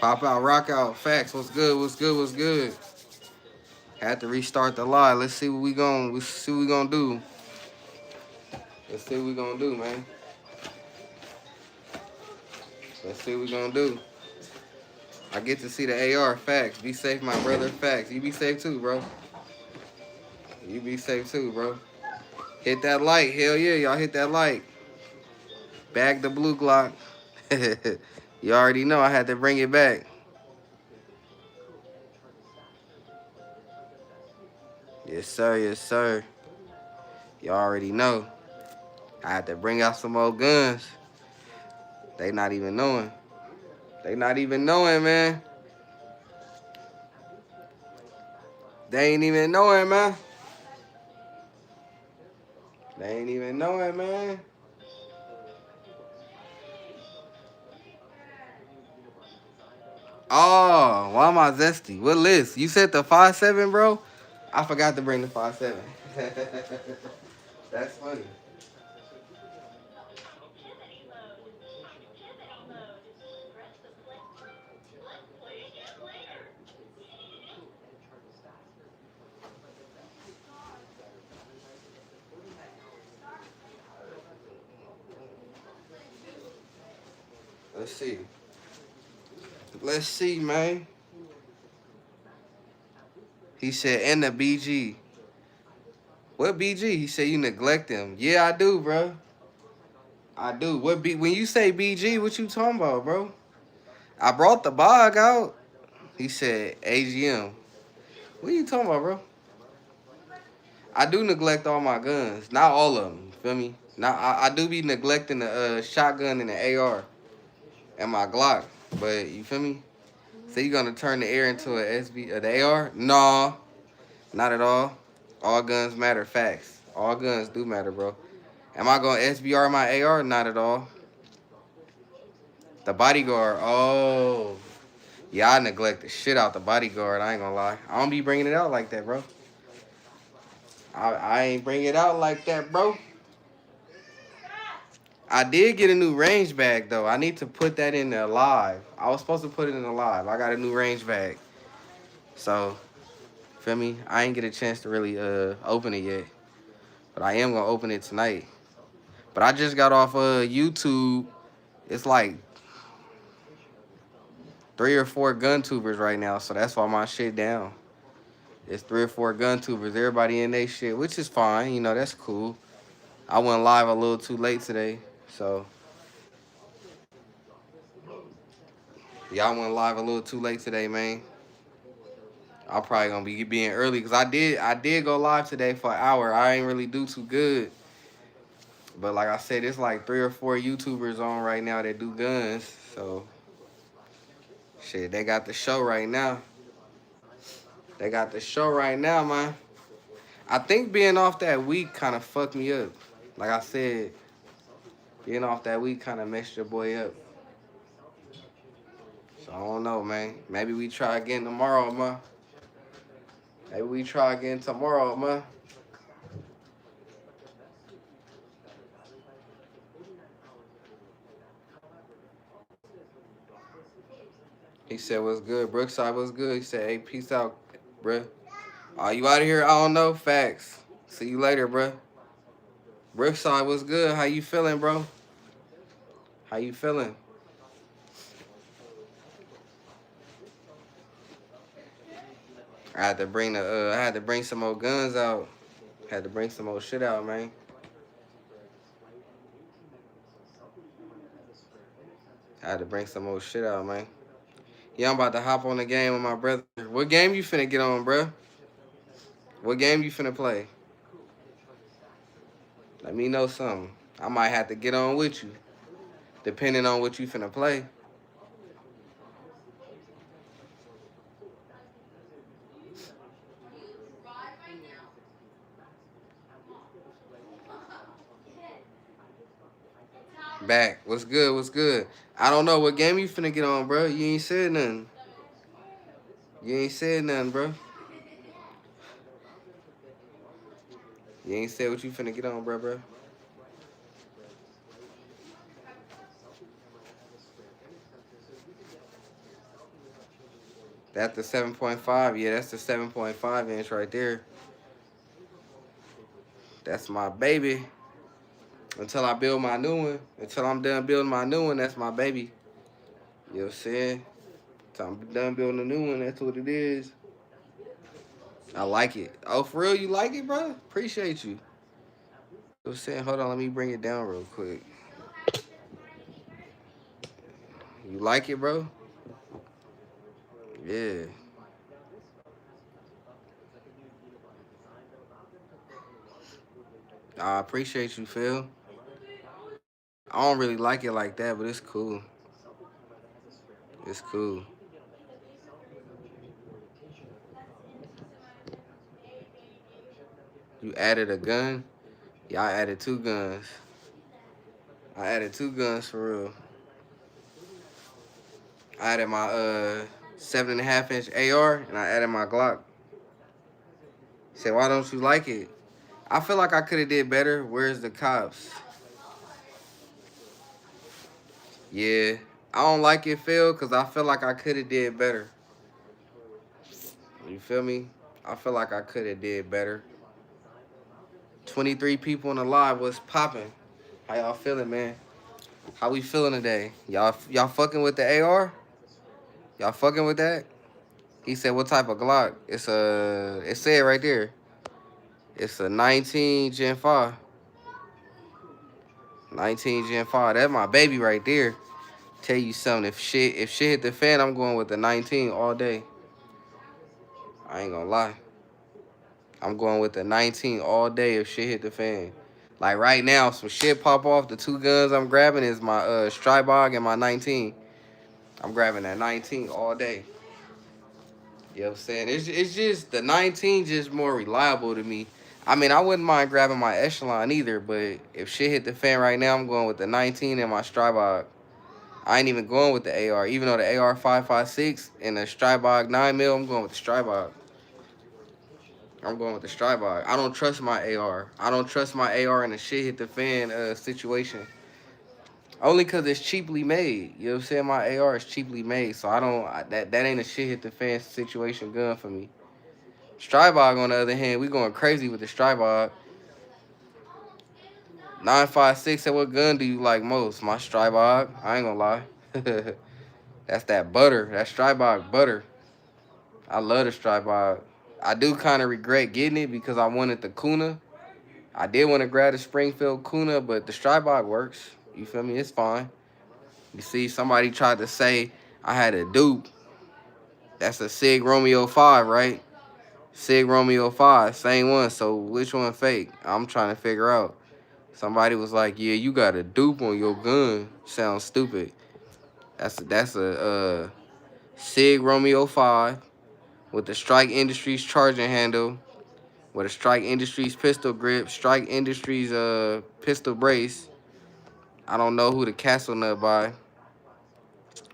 Pop out, rock out. Facts. What's good? What's good? What's good? Had to restart the live. Let's see what we gon' do. Let's see what we gonna do, man. Let's see what we gonna do. I get to see the AR. Facts. Be safe, my brother. Facts. You be safe too, bro. You be safe too, bro. Hit that like. Hell yeah, y'all hit that like. Bag the blue Glock. You already know I had to bring it back. Yes, sir. Yes, sir. You already know. I had to bring out some more guns. They not even knowing. They not even knowing, man. They ain't even knowing, man. They ain't even knowing, man. Oh, why am I zesty? What list? You said the 5.7, bro? I forgot to bring the 5.7. That's funny. Let's see. Let's see, man. He said, and the BG. What BG? He said you neglect him. Yeah, I do, bro. I do. When you say BG, what you talking about, bro? I brought the bog out. He said AGM. What are you talking about, bro? I do neglect all my guns. Not all of them. You feel me? Now I do be neglecting the shotgun and the AR and my Glock. But you feel me? So you gonna turn the air into a the AR? No, not at all. All guns matter. Facts. All guns do matter, bro. Am I gonna SBR my AR? Not at all. The bodyguard. Oh, yeah. I neglect the shit out the bodyguard. I ain't gonna lie. I don't be bringing it out like that, bro. I ain't bring it out like that, bro. I did get a new range bag though. I need to put that in the live. I was supposed to put it in the live. I got a new range bag. So, feel me? I ain't get a chance to really open it yet. But I am gonna open it tonight. But I just got off YouTube. It's like 3 or 4 gun tubers right now, so that's why my shit down. It's 3 or 4 gun tubers. Everybody in they shit, which is fine. You know, that's cool. I went live a little too late today, so y'all went live a little too late today, man. I'm probably gonna be being early because I did go live today for an hour. I ain't really do too good, but like I said, it's like 3 or 4 YouTubers on right now that do guns. So shit, they got the show right now. They got the show right now, man. I think being off that week kind of fucked me up. Like I said, being off that week kind of messed your boy up. So I don't know, man. Maybe we try again tomorrow, man. Maybe we try again tomorrow, man. He said, what's good? Brookside, what's good? He said, hey, peace out, bruh. Are you out of here? I don't know. Facts. See you later, bruh. Brookside, what's good? How you feeling, bro? How you feeling? I had to bring some more guns out. Had to bring some more shit out, man. I had to bring some more shit out, man. Yeah, I'm about to hop on the game with my brother. What game you finna get on, bruh? What game you finna play? Let me know something. I might have to get on with you, depending on what you finna play. Back. What's good? What's good? I don't know what game you finna get on, bro. You ain't said nothing. You ain't said nothing, bro. You ain't said what you finna get on, bro. That's the 7.5. Yeah, that's the 7.5 inch right there. That's my baby. Until I build my new one. Until I'm done building my new one, that's my baby. You know what I'm saying? Until I'm done building a new one, that's what it is. I like it. Oh, for real, you like it, bro? Appreciate you. You know what I'm saying? Hold on, let me bring it down real quick. You like it, bro? Yeah. I appreciate you, Phil. I don't really like it like that, but it's cool. It's cool. You added a gun? Yeah, I added two guns. I added two guns for real. I added my 7.5 inch AR and I added my Glock. Said, why don't you like it? I feel like I could have did better. Where's the cops? Yeah. I don't like it, Phil, because I feel like I could have did better. You feel me? I feel like I could have did better. 23 people in the live. What's popping? How y'all feeling, man? How we feeling today? Y'all fucking with the AR? Y'all fucking with that? He said, what type of Glock? It said right there. It's a 19 Gen 5. 19 Gen 5. That's my baby right there. Tell you something. If shit hit the fan, I'm going with the 19 all day. I ain't gonna lie. I'm going with the 19 all day if shit hit the fan. Like right now, some shit pop off. The two guns I'm grabbing is my Strybog and my 19. I'm grabbing that 19 all day. You know what I'm saying? It's just the 19 just more reliable to me. I mean, I wouldn't mind grabbing my Echelon either, but if shit hit the fan right now, I'm going with the 19 and my Strybog. I ain't even going with the AR. Even though the AR 5.56 and the Strybog 9mm, I'm going with the Strybog. I'm going with the Strybog. I don't trust my AR. I don't trust my AR in a shit hit the fan situation. Only because it's cheaply made. You know what I'm saying? My AR is cheaply made, so that ain't a shit hit the fan situation gun for me. Strybog, on the other hand, we going crazy with the Strybog. 9.56, said, what gun do you like most? My Strybog. I ain't gonna lie. That's that butter. That Strybog butter. I love the Strybog. I do kind of regret getting it because I wanted the Kuna. I did want to grab the Springfield Kuna, but the Strybog works. You feel me? It's fine. You see, somebody tried to say I had a dupe. That's a Sig Romeo 5, right? Sig Romeo 5, same one. So which one fake? I'm trying to figure out. Somebody was like, yeah, you got a dupe on your gun. Sounds stupid. That's a Sig Romeo 5 with the Strike Industries charging handle, with a Strike Industries pistol grip, Strike Industries pistol brace. I don't know who the Castle Nut by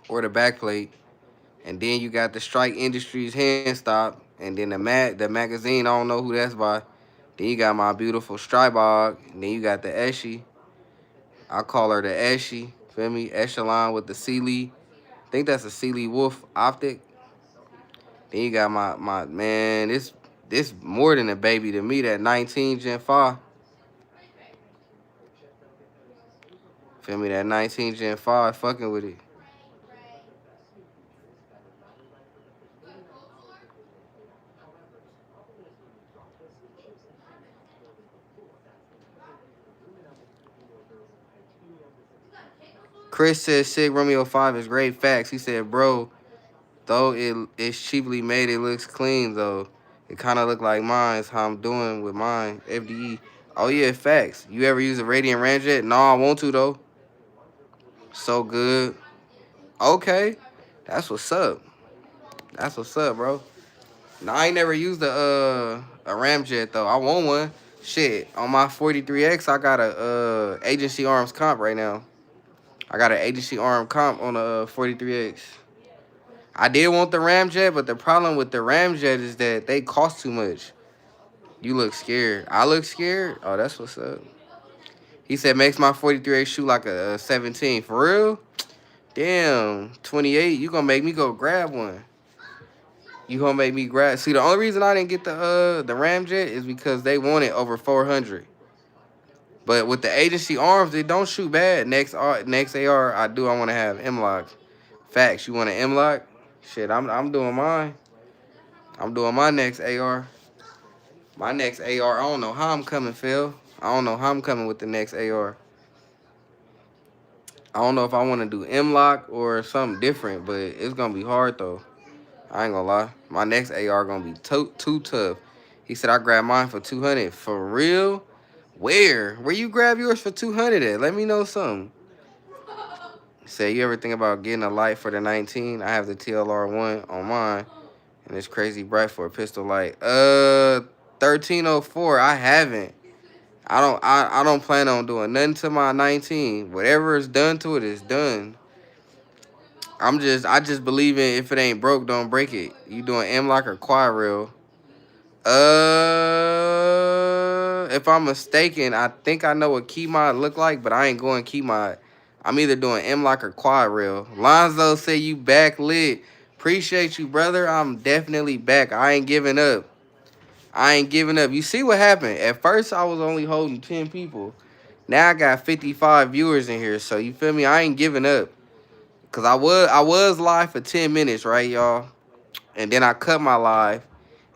or the backplate. And then you got the Strike Industries hand stop, and then the magazine. I don't know who that's by. Then you got my beautiful Strybog, and then you got the Eshy. I call her the Eshy. Feel me? Echelon with the Sealy. I think that's a Sealy Wolf optic. Then you got my man. This more than a baby to me. That 19 Gen 5. Feel me? That 19 Gen 5. Fucking with it. Chris says Sig Romeo 5 is great facts. He said, bro, though it's cheaply made, it looks clean though. It kind of look like mine's, how I'm doing with mine. FDE. Oh yeah, facts. You ever use a Radiant Ramjet? No, I want to though. So good. Okay. That's what's up. That's what's up, bro. No, I ain't never used a Ramjet though. I want one. Shit. On my 43X, I got a agency arms comp right now. I got an agency arm comp on a 43X. I did want the Ramjet, but the problem with the Ramjet is that they cost too much. You look scared. I look scared? Oh, that's what's up. He said, makes my 43 shoot like a 17. For real? Damn. 28, you gonna make me go grab one. You gonna make me grab? See, the only reason I didn't get the Ramjet is because they wanted over 400. But with the agency arms, they don't shoot bad. Next AR, I do. I want to have M-Lock. Facts. You want an M-Lock? Shit, I'm doing mine. I'm doing my next AR. My next AR. I don't know how I'm coming, Phil. I don't know how I'm coming with the next AR. I don't know if I want to do M-Lock or something different, but it's gonna be hard though. I ain't gonna lie. My next AR gonna be too tough. He said I grabbed mine for 200. For real? Where you grab yours for 200 at? Let me know something. Say, you ever think about getting a light for the 19? I have the TLR1 on mine, and it's crazy bright for a pistol light. 1304. I haven't. I don't plan on doing nothing to my 19. Whatever is done to it is done. I just believe in if it ain't broke, don't break it. You doing M-Lock or quad rail? If I'm mistaken, I think I know what key mod look like, but I ain't going key mod. I'm either doing M-Lock or quad rail. Lonzo say you back lit. Appreciate you, brother. I'm definitely back. I ain't giving up. I ain't giving up. You see what happened? At first, I was only holding 10 people. Now I got 55 viewers in here. So you feel me? I ain't giving up. Cause I was live for 10 minutes, right, y'all? And then I cut my live.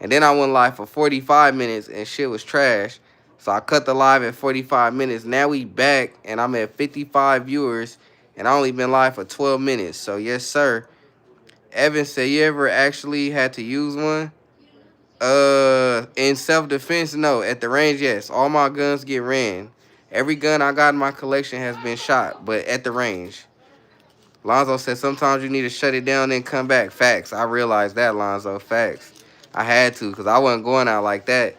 And then I went live for 45 minutes and shit was trash. So I cut the live at 45 minutes. Now we back and I'm at 55 viewers. And I only been live for 12 minutes. So yes, sir. Evan said, you ever actually had to use one? In self-defense, no. At the range, yes. All my guns get ran. Every gun I got in my collection has been shot, but at the range. Lonzo said sometimes you need to shut it down and come back. Facts. I realized that, Lonzo. Facts. I had to because I wasn't going out like that.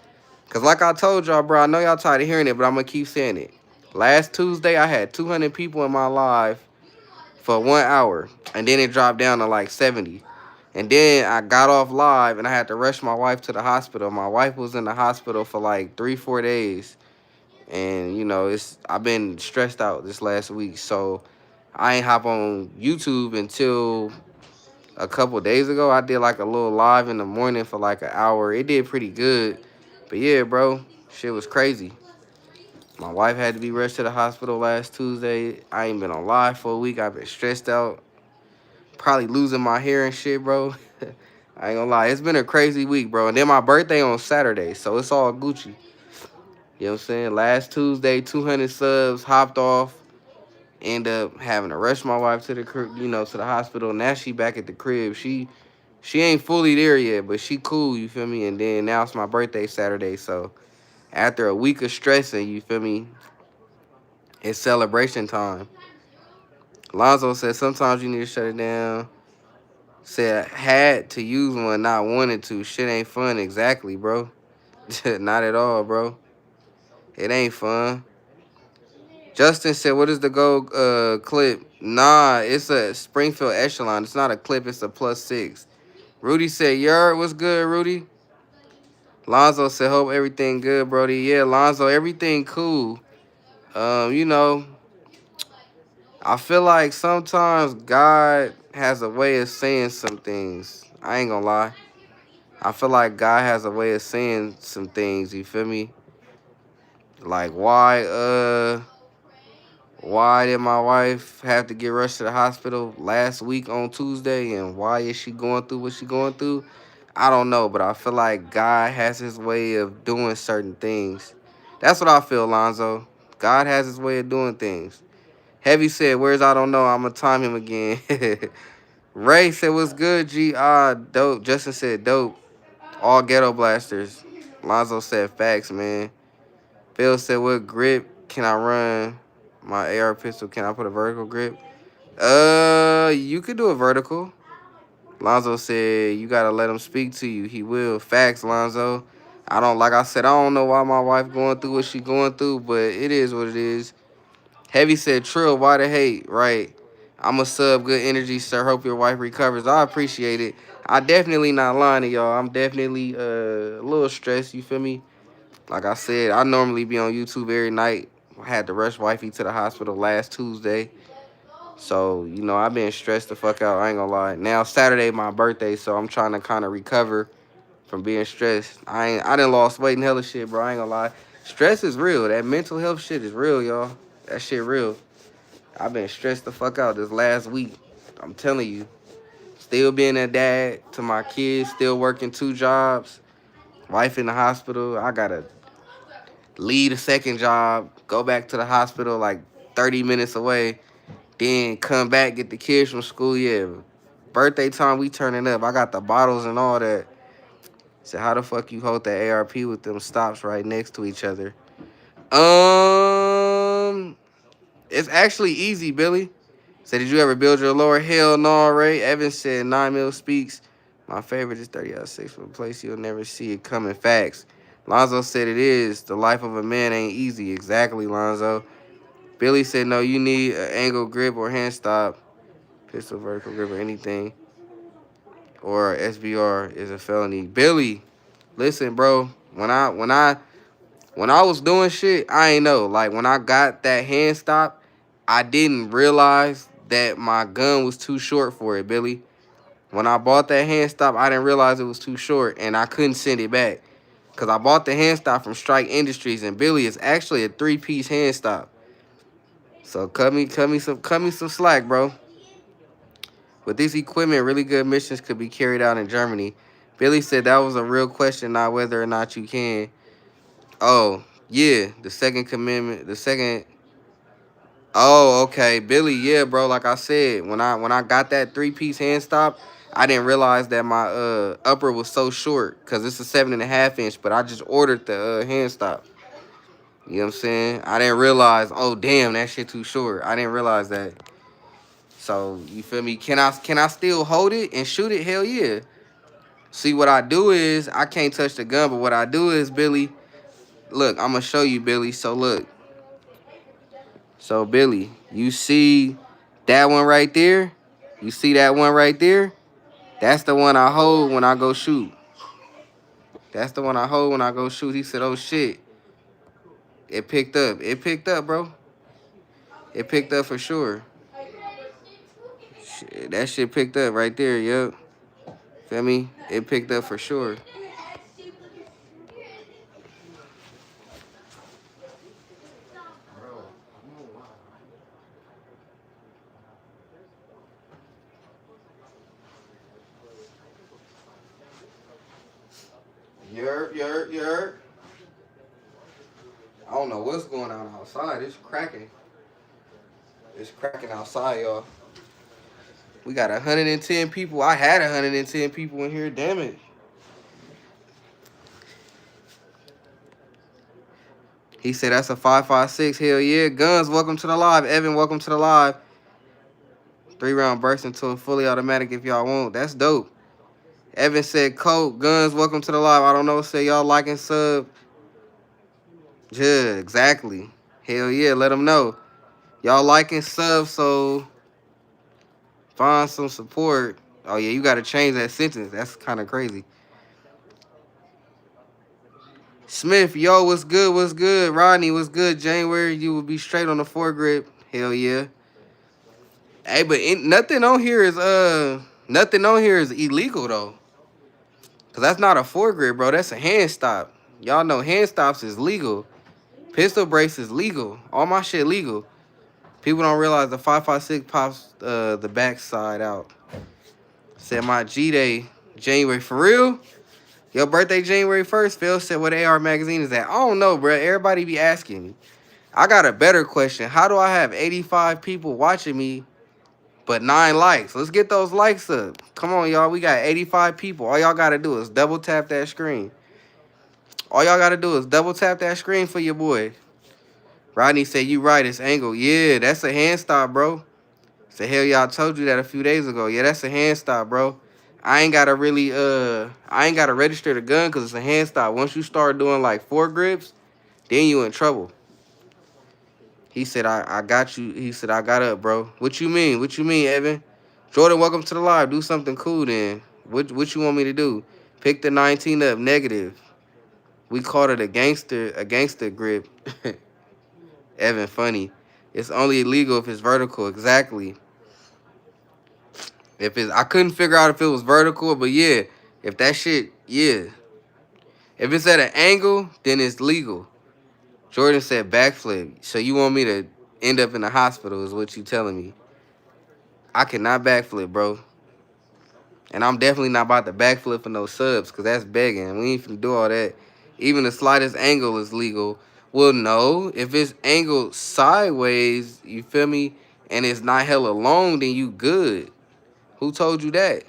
Because like I told y'all, bro, I know y'all tired of hearing it, but I'm going to keep saying it. Last Tuesday, I had 200 people in my live for 1 hour. And then it dropped down to like 70. And then I got off live and I had to rush my wife to the hospital. My wife was in the hospital for like 3-4 days. And, you know, I've been stressed out this last week. So I ain't hop on YouTube until a couple days ago. I did like a little live in the morning for like an hour. It did pretty good. But yeah, bro, shit was crazy. My wife had to be rushed to the hospital last Tuesday. I ain't been on live for a week. I've been stressed out. Probably losing my hair and shit, bro. I ain't gonna lie. It's been a crazy week, bro. And then my birthday on Saturday, so it's all Gucci. You know what I'm saying? Last Tuesday, 200 subs, hopped off. End up having to rush my wife to the to the hospital. Now she back at the crib. She ain't fully there yet, but she cool, you feel me? And then now it's my birthday Saturday, so after a week of stressing, you feel me, it's celebration time. Lonzo said sometimes you need to shut it down. Said had to use one, not wanted to. Shit ain't fun. Exactly, bro. Not at all, bro. It ain't fun. Justin said, what is the gold clip? Nah, it's a Springfield Echelon. It's not a clip. It's a +6. Rudy said, Yard, what's good, Rudy? Lonzo said, hope everything good, Brody. Yeah, Lonzo, everything cool. You know, I feel like sometimes God has a way of saying some things. I ain't gonna lie. I feel like God has a way of saying some things, you feel me? Like why did my wife have to get rushed to the hospital last week on Tuesday, and why is she going through what she going through? I don't know, but I feel like God has his way of doing certain things. That's what I feel, Lonzo. God has his way of doing things. Heavy said, where's I don't know, I'm going to time him again. Ray said, what's good, G? Dope. Justin said, dope. All ghetto blasters. Lonzo said, facts, man. Phil said, what grip can I run my AR pistol? Can I put a vertical grip? You could do a vertical. Lonzo said, you got to let him speak to you. He will. Facts, Lonzo. Like I said, I don't know why my wife going through what she going through, but it is what it is. Heavy said, Trill, why the hate? Right. I'm a sub, good energy, sir. Hope your wife recovers. I appreciate it. I definitely not lying to y'all. I'm definitely a little stressed, you feel me? Like I said, I normally be on YouTube every night. I had to rush wifey to the hospital last Tuesday. So, you know, I've been stressed the fuck out. I ain't gonna lie. Now Saturday my birthday, so I'm trying to kind of recover from being stressed. I done lost weight and hella shit, bro. I ain't gonna lie. Stress is real. That mental health shit is real, y'all. That shit real. I've been stressed the fuck out this last week. I'm telling you. Still being a dad to my kids, still working 2 jobs, wife in the hospital. I gotta leave a second job, go back to the hospital like 30 minutes away, then come back, get the kids from school. Yeah, birthday time, we turning up. I got the bottles and all that. So how the fuck you hold that ARP with them stops right next to each other? Um, it's actually easy, Billy. Said, did you ever build your lower? Hell no, Ray. Evans said, 9 mil speaks. My favorite is 30 out of 6 from a place you'll never see it coming. Facts. Lonzo said it is. The life of a man ain't easy. Exactly, Lonzo. Billy said, no, you need an angle grip or hand stop, pistol vertical grip or anything. Or SBR is a felony. Billy, listen, bro. When I was doing shit, I ain't know. Like, when I got that hand stop, I didn't realize that my gun was too short for it, Billy. When I bought that hand stop, I didn't realize it was too short, and I couldn't send it back. Because I bought the hand stop from Strike Industries, and Billy is actually a 3-piece hand stop. So cut me some slack, bro. With this equipment, really good missions could be carried out in Germany. Billy said that was a real question, not whether or not you can. Oh, yeah, the second commandment, the second. Oh, okay, Billy, yeah, bro. Like I said, when I got that 3-piece hand stop, I didn't realize that my upper was so short because it's a 7.5 inch. But I just ordered the hand stop. You know what I'm saying? I didn't realize. Oh, damn, that shit too short. I didn't realize that. So you feel me? Can I still hold it and shoot it? Hell yeah. See, what I do is I can't touch the gun, but what I do is, Billy. Look, I'm gonna show you, Billy. So look. So, Billy, you see that one right there? You see that one right there? That's the one I hold when I go shoot. That's the one I hold when I go shoot. He said, oh, shit. It picked up. It picked up, bro. It picked up for sure. Shit, that shit picked up right there, yup. Feel me? It picked up for sure. Yerp. I don't know what's going on outside. It's cracking. It's cracking outside, y'all. We got 110 people. I had 110 people in here. Damn it. He said that's a 5.56. Hell yeah. Guns, welcome to the live. Evan, welcome to the live. 3-round burst into a fully automatic if y'all want. That's dope. Evan said, Coke, Guns, welcome to the live. I don't know. Say y'all like and sub. Yeah, exactly. Hell yeah. Let them know. Y'all like and sub, so find some support. Oh, yeah. You got to change that sentence. That's kind of crazy. Smith, yo, what's good? What's good? Rodney, what's good? January, you will be straight on the foregrip. Hell yeah. Hey, but nothing on here is illegal though. Cause that's not a foregrip, bro. That's a hand stop. Y'all know hand stops is legal. Pistol brace is legal. All my shit legal. People don't realize the 5.56 pops the back side out. Said my G-Day, January. For real? Your birthday January 1st, Phil said what AR magazine is at. I don't know, bro. Everybody be asking me. I got a better question. How do I have 85 people watching me but 9 likes? Let's get those likes up. Come on, y'all. We got 85 people. All y'all got to do is double tap that screen. All y'all got to do is double tap that screen for your boy. Rodney said, you right. It's angle. Yeah, that's a hand stop, bro. Say, hell, y'all told you that a few days ago. Yeah, that's a hand stop, bro. I ain't got to register the gun because it's a hand stop. Once you start doing like 4 grips, then you in trouble. He said, I got you. He said, I got up, bro. What you mean? What you mean, Evan? Jordan, welcome to the live. Do something cool then. What you want me to do? Pick the 19 up, negative. We called it a gangster grip. Evan, funny. It's only illegal if it's vertical. Exactly. If it's, I couldn't figure out if it was vertical, but yeah, if that shit, yeah. If it's at an angle, then it's legal. Jordan said backflip. So you want me to end up in the hospital is what you telling me. I cannot backflip, bro. And I'm definitely not about to backflip for no subs, because that's begging. We ain't finna do all that. Even the slightest angle is legal. Well, no. If it's angled sideways, you feel me, and it's not hella long, then you good. Who told you that?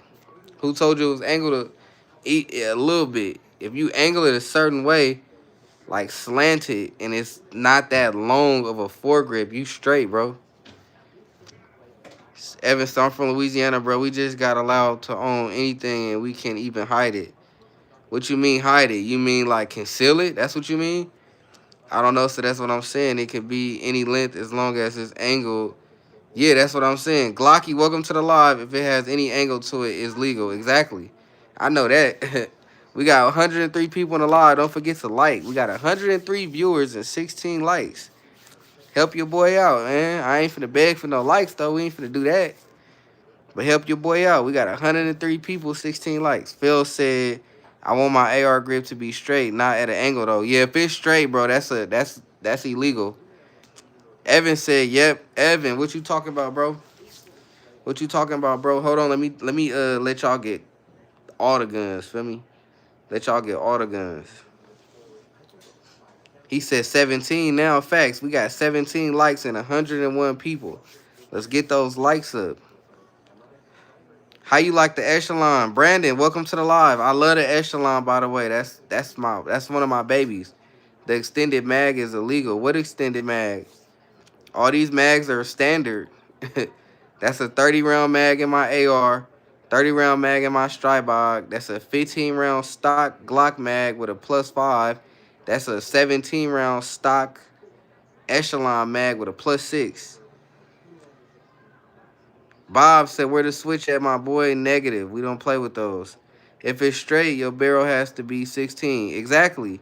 Who told you it was angled a little bit? If you angle it a certain way, like slanted, and it's not that long of a foregrip, you straight, bro. Evanston, I'm from Louisiana, bro. We just got allowed to own anything, and we can't even hide it. What you mean hide it? You mean like conceal it? That's what you mean? I don't know, so that's what I'm saying. It can be any length as long as it's angled. Yeah, that's what I'm saying. Glocky, welcome to the live. If it has any angle to it, it's legal. Exactly. I know that. We got 103 people in the live. Don't forget to like. We got 103 viewers and 16 likes. Help your boy out, man. I ain't finna beg for no likes, though. We ain't finna do that. But help your boy out. We got 103 people, 16 likes. Phil said, I want my AR grip to be straight, not at an angle, though. Yeah, if it's straight, bro, that's illegal. Evan said, yep. Evan, what you talking about, bro? What you talking about, bro? Hold on, let me let y'all get all the guns, feel me? Let y'all get all the guns. He said 17 now. Facts. We got 17 likes and 101 people. Let's get those likes up. How you like the echelon? Brandon, welcome to the live. I love the echelon, by the way. That's one of my babies. The extended mag is illegal. What extended mag? All these mags are standard. That's a 30-round mag in my AR, 30-round mag in my Strybog. That's a 15-round stock Glock mag with a +5. That's a 17-round stock echelon mag with a +6. Bob said, where the switch at, my boy? Negative. We don't play with those. If it's straight, your barrel has to be 16. Exactly.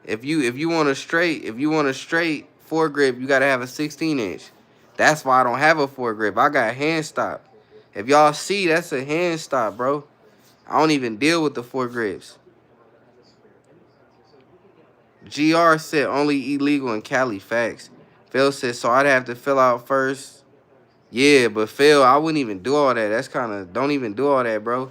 If you want a straight foregrip, you gotta have a 16-inch. That's why I don't have a foregrip. I got hand stop. If y'all see, that's a hand stop, bro. I don't even deal with the foregrips. GR said only illegal in Cali. Facts. Phil said, so I'd have to fill out first. Yeah, but Phil, I wouldn't even do all that. That's kind of, don't even do all that, bro.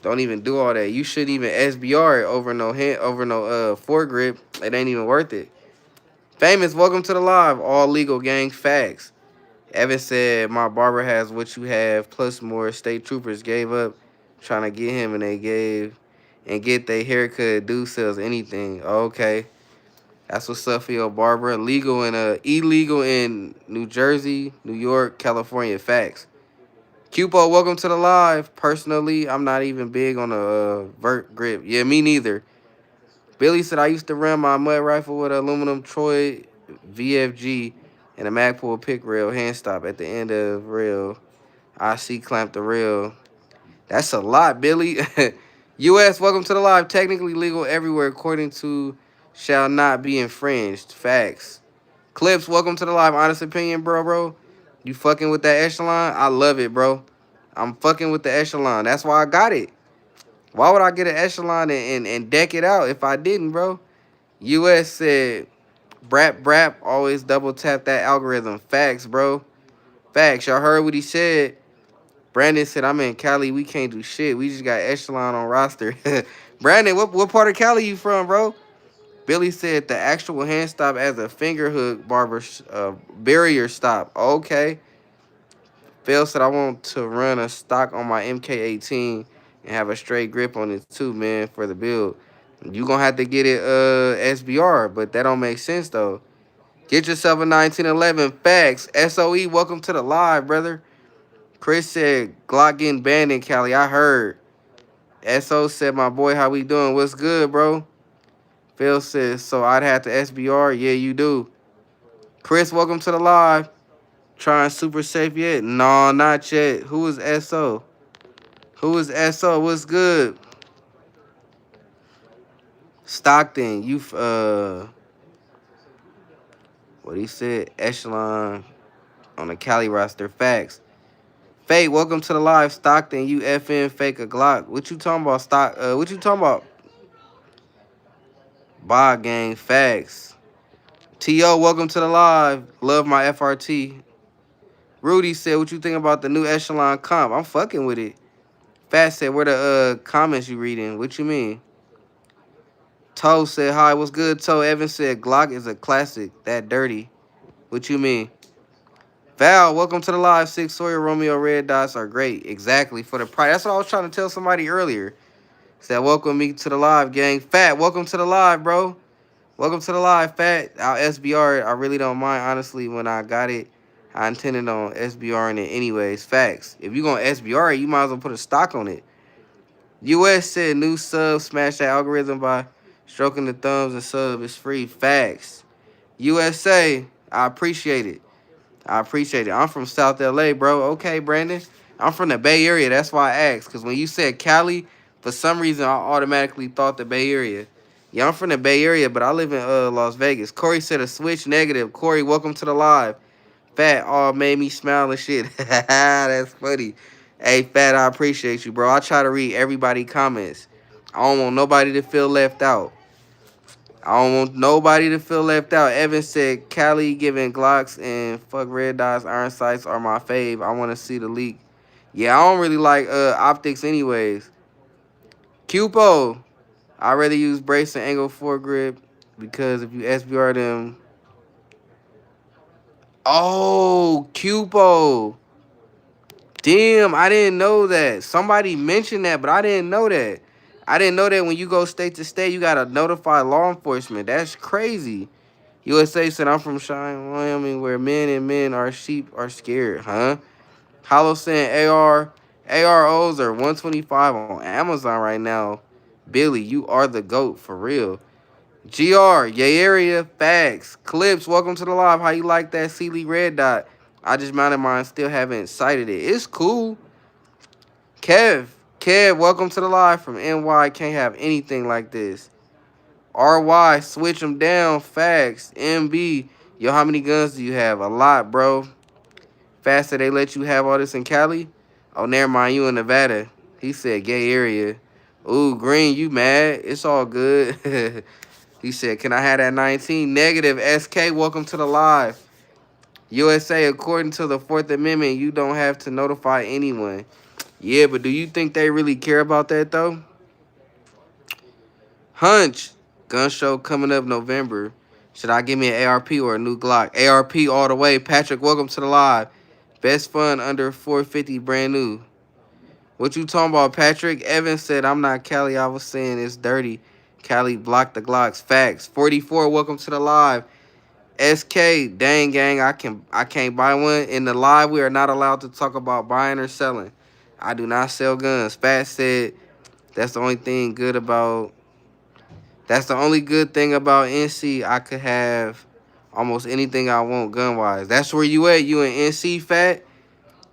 Don't even do all that. You shouldn't even SBR it over no foregrip. It ain't even worth it. Famous, welcome to the live. All legal gang. Facts. Evan said, my barber has what you have, plus more. State troopers gave up trying to get him, and they gave and get their haircut. Dude sells anything. Okay. That's what's up for your barber. Legal and illegal in New Jersey, New York, California. Facts. Cupo, welcome to the live. Personally, I'm not even big on a vert grip. Yeah, me neither. Billy said, I used to run my mud rifle with an aluminum Troy VFG and a Magpul pick rail hand stop at the end of rail. I C clamp the rail. That's a lot, Billy. U.S., welcome to the live. Technically legal everywhere according to shall not be infringed. Facts. Clips, welcome to the live. Honest opinion, bro. You fucking with that echelon? I love it, bro. I'm fucking with the echelon. That's why I got it. Why would I get an echelon and deck it out if I didn't, bro? US said, brap, always double tap that algorithm. Facts, bro. Facts. Y'all heard what he said. Brandon said, I'm in Cali. We can't do shit. We just got echelon on roster. Brandon, what part of Cali you from, bro? Billy said the actual hand stop as a finger hook barrier stop. Okay. Phil said, I want to run a stock on my MK18 and have a straight grip on it too, man, for the build. You gonna have to get it SBR, but that don't make sense though. Get yourself a 1911. Facts. SOE, welcome to the live, brother. Chris said Glock getting banned in Cali. I heard. SO said, my boy, how we doing? What's good, bro? Phil says, so I'd have to SBR? Yeah, you do. Chris, welcome to the live. Trying super safe yet? No, not yet. Who is SO? Who is SO? What's good? Stockton, you what he said, echelon on the Cali roster. Facts. Fake, welcome to the live. Stockton, you FN fake a Glock. What you talking about? What you talking about? Bog gang, facts. T.O., welcome to the live. Love my FRT. Rudy said, what you think about the new echelon comp? I'm fucking with it. Fat said, where the comments you reading? What you mean? Toe said, hi, what's good, Toe? Evan said, Glock is a classic. That dirty. What you mean? Val, welcome to the live. Six Sawyer, Romeo, Red Dots are great. Exactly. For the price. That's what I was trying to tell somebody earlier. Said, welcome me to the live, gang. Fat, welcome to the live, bro. Welcome to the live, Fat. Our SBR, I really don't mind, honestly, when I got it. I intended on SBRing it anyways. Facts. If you're going to SBR it, you might as well put a stock on it. US said, new sub, smash that algorithm by stroking the thumbs and sub. It's free. Facts. USA, I appreciate it. I appreciate it. I'm from South LA, bro. Okay, Brandon. I'm from the Bay Area. That's why I asked. Because when you said Cali, for some reason, I automatically thought the Bay Area. Yeah, I'm from the Bay Area, but I live in Las Vegas. Corey said a switch negative. Corey, welcome to the live. Fat all made me smile and shit. That's funny. Hey, Fat, I appreciate you, bro. I try to read everybody's comments. I don't want nobody to feel left out. I don't want nobody to feel left out. Evan said, Cali giving Glocks and fuck red dots, iron sights are my fave. I want to see the leak. Yeah, I don't really like optics anyways. Cupo, I rather use brace and angle foregrip because if you SBR them. Oh, Cupo. Damn, I didn't know that. Somebody mentioned that, but I didn't know that. I didn't know that when you go state to state, you got to notify law enforcement. That's crazy. USA said, I'm from Cheyenne, Wyoming, where men and men are sheep are scared, huh? Hollow saying AROs are 125 on Amazon right now. Billy, you are the GOAT for real. GR, yay area, facts. Clips, welcome to the live. How you like that Sealy red dot? I just mounted mine, still haven't sighted it. It's cool. Kev, welcome to the live from NY. Can't have anything like this. RY, switch them down. Facts. MB, yo, how many guns do you have? A lot, bro. Faster they let you have all this in Cali? Oh, never mind, you in Nevada. He said gay area. Ooh, Green, you mad? It's all good. He said, can I have that 19? Negative. SK, welcome to the live. USA, according to the 4th Amendment, you don't have to notify anyone. Yeah, but do you think they really care about that, though? Hunch, gun show coming up November. Should I give me an ARP or a new Glock? ARP all the way. Patrick, welcome to the live. Best fun under 450, brand new. What you talking about, Patrick? Evan said, I'm not Cali. I was saying it's dirty. Cali blocked the Glocks. Facts. 44, welcome to the live. SK, dang gang, I can't buy one. In the live, we are not allowed to talk about buying or selling. I do not sell guns. Fat said, that's the only thing good about... That's the only good thing about NC. I could have almost anything I want gun-wise. That's where you at. You in NC, Fat?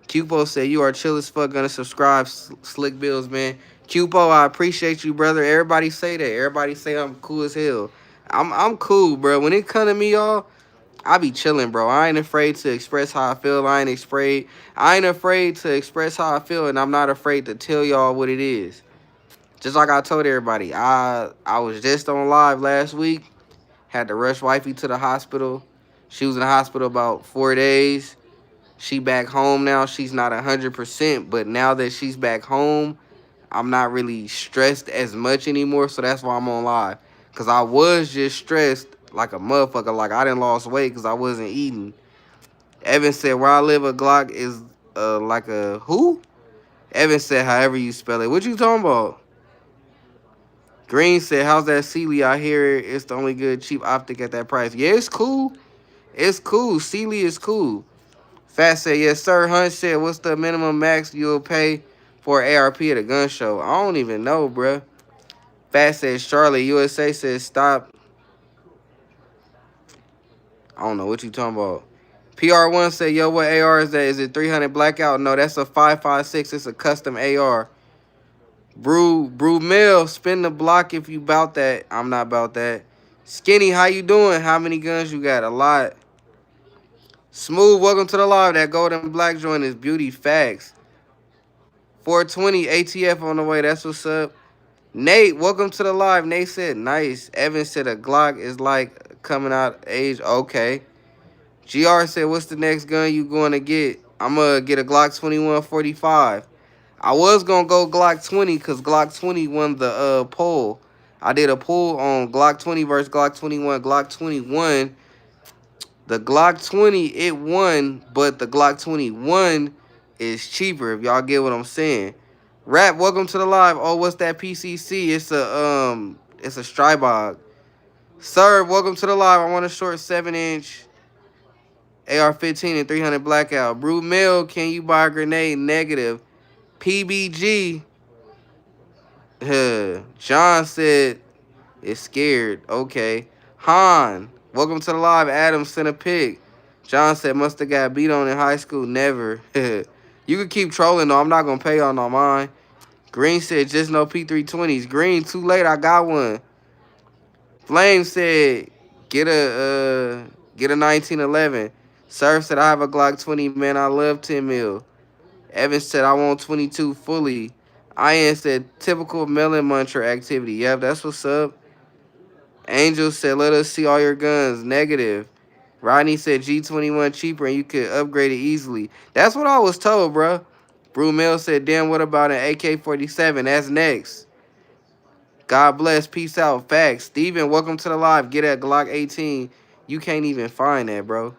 Cupo said, you are chill as fuck. Gonna subscribe. Slick Bills, man. Cupo, I appreciate you, brother. Everybody say that. Everybody say I'm cool as hell. I'm cool, bro. When it come to me, y'all, I be chilling, bro. I ain't afraid to express how I feel. I ain't afraid to express how I feel, and I'm not afraid to tell y'all what it is. Just like I told everybody, I was just on live last week. Had to rush wifey to the hospital. She was in the hospital about 4 days. She back home now. She's not 100%, but now that she's back home, I'm not really stressed as much anymore, so that's why I'm on live. Because I was just stressed like a motherfucker. Like, I done lost weight because I wasn't eating. Evan said, where I live, a Glock is like a who? Evan said, however you spell it. What you talking about? Green said, how's that Sealy? I hear it's the only good cheap optic at that price. Yeah, it's cool. It's cool. Sealy is cool. Fat said, yes, sir. Hunt said, what's the minimum max you'll pay for ARP at a gun show? I don't even know, bruh. Fat said, Charlotte. USA says, stop. I don't know what you talking about. PR1 said, yo, what AR is that? Is it 300 blackout? No, that's a 5.56. It's a custom AR. Brew Mill, spin the block if you bout that. I'm not about that. Skinny, how you doing? How many guns you got? A lot. Smooth, welcome to the live. That golden black joint is beauty. Facts. 420 ATF on the way. That's what's up. Nate, welcome to the live. Nate said, nice. Evan said, a Glock is like coming out age. Okay. GR said, what's the next gun you going to get? I'm going to get a Glock 2145. I was going to go Glock 20 because Glock 20 won the poll. I did a poll on Glock 20 versus Glock 21. Glock 21, the Glock 20, it won, but the Glock 21 is cheaper, if y'all get what I'm saying. Rap, welcome to the live. Oh, what's that PCC? It's a Strybog. Sir, welcome to the live. I want a short 7-inch AR-15 and 300 blackout. Brew Mill, can you buy a grenade? Negative. PBG. John said it's scared. Okay. Han, welcome to the live. Adam sent a pic. John said must have got beat on in high school. Never. You can keep trolling though. I'm not gonna pay y'all no mind. Green said just no P320s. Green, too late. I got one. Flame said get a 1911. Surf said I have a Glock 20, man. I love 10 mil. Evan said I want 22 fully. Ian said typical melon muncher activity. Yep, that's what's up. Angel said let us see all your guns. Negative. Rodney said G21 cheaper and you could upgrade it easily. That's what I was told, bro. Brumel said, damn, what about an AK-47? That's next. God bless. Peace out. Facts. Steven, welcome to the live. Get at Glock 18. You can't even find that, bro.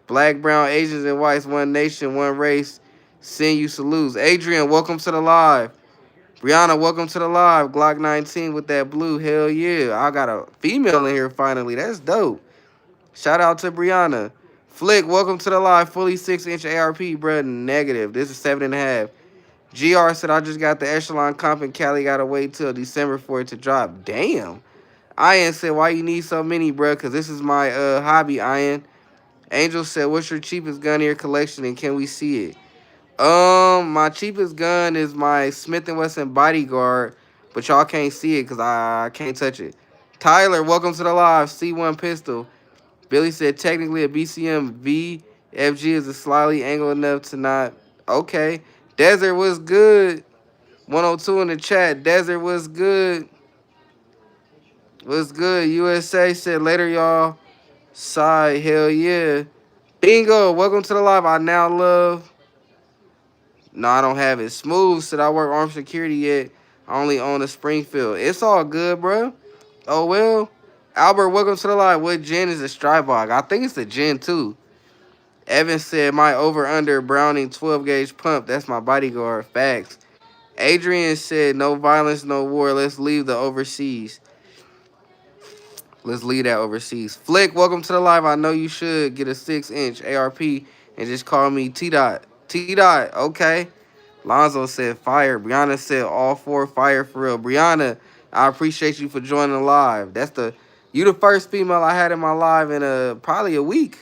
Black, brown, Asians, and whites, one nation, one race. Send you salutes. Adrian, welcome to the live. Brianna, welcome to the live. Glock 19 with that blue. Hell yeah. I got a female in here finally. That's dope. Shout out to Brianna. Flick, welcome to the live. Fully 6-inch ARP, bro. Negative. This is 7.5. GR said, I just got the Echelon comp and Cali got to wait till December for it to drop. Damn. Ian said, why you need so many, bro? Because this is my hobby, Ian. Angel said, what's your cheapest gun in your collection and can we see it? My cheapest gun is my Smith & Wesson Bodyguard, but y'all can't see it because I can't touch it. Tyler, welcome to the live. C1 pistol. Billy said, technically a BCM VFG is a slightly angled enough to not. Okay. Desert was good. 102 in the chat. Desert was good. Was good. USA said later, y'all. Side, hell yeah. Bingo, welcome to the live. I now love. No, I don't have it. Smooth said I work armed security yet. I only own a Springfield. It's all good, bro. Oh, well. Albert, welcome to the live. What gen is a Strybog? I think it's a Gen 2. Evan said my over-under Browning 12-gauge pump. That's my bodyguard. Facts. Adrian said no violence, no war. Let's leave the overseas. Let's leave that overseas. Flick, welcome to the live. I know you should get a 6-inch ARP and just call me T-Dot. T-Dot, okay. Lonzo said fire. Brianna said all 4 fire for real. Brianna, I appreciate you for joining the live. You the first female I had in my live in probably a week.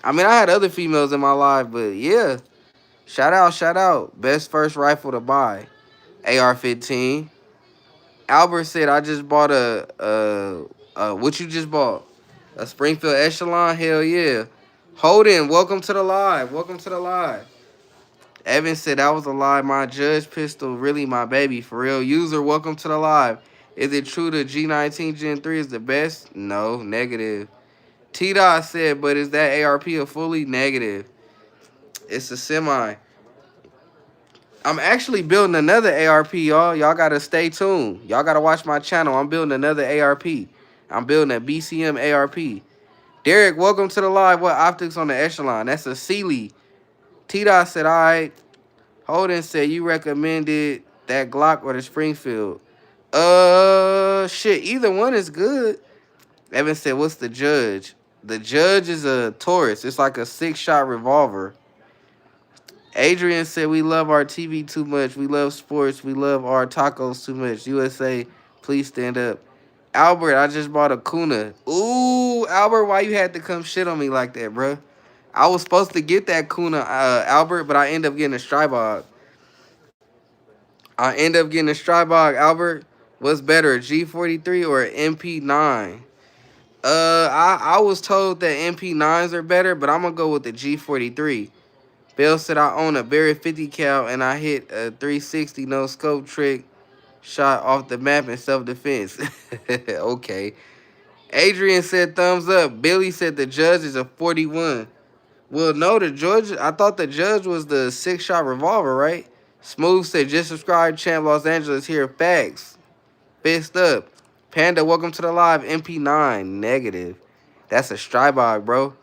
I mean, I had other females in my live, but yeah. Shout out, shout out. Best first rifle to buy. AR-15. Albert said, I just bought what you just bought? A Springfield Echelon? Hell yeah. Holden, welcome to the live. Welcome to the live. Evan said, that was a lie. My Judge pistol, really my baby. For real. User, welcome to the live. Is it true the G19 Gen 3 is the best? No, negative. T-Dot said, but is that ARP a fully negative? It's a semi. I'm actually building another ARP, y'all. Y'all got to stay tuned. Y'all got to watch my channel. I'm building another ARP. I'm building a BCM ARP. Derek, welcome to the live. What optics on the Echelon? That's a Sealy. T-Dot said, all right. Holden said, you recommended that Glock or the Springfield. Shit, either one is good. Evan said, what's the Judge? The Judge is a Taurus. It's like a 6-shot revolver. Adrian said, we love our TV too much. We love sports. We love our tacos too much. USA, please stand up. Albert, I just bought a Kuna. Ooh, Albert, why you had to come shit on me like that, bro? I was supposed to get that Kuna, Albert, but I ended up getting a Strybog. Albert. What's better, a G43 or an MP9? I was told that MP9s are better, but I'm going to go with the G43. Bill said I own a Barry 50 cal and I hit a 360 no scope trick shot off the map in self defense. Okay. Adrian said thumbs up. Billy said the judge is a 41. Well, no, the judge. I thought the judge was the 6-shot revolver, right? Smooth said just subscribe. Champ Los Angeles here. Facts. Fist up. Panda, welcome to the live. MP9 negative. That's a Strybog, bro.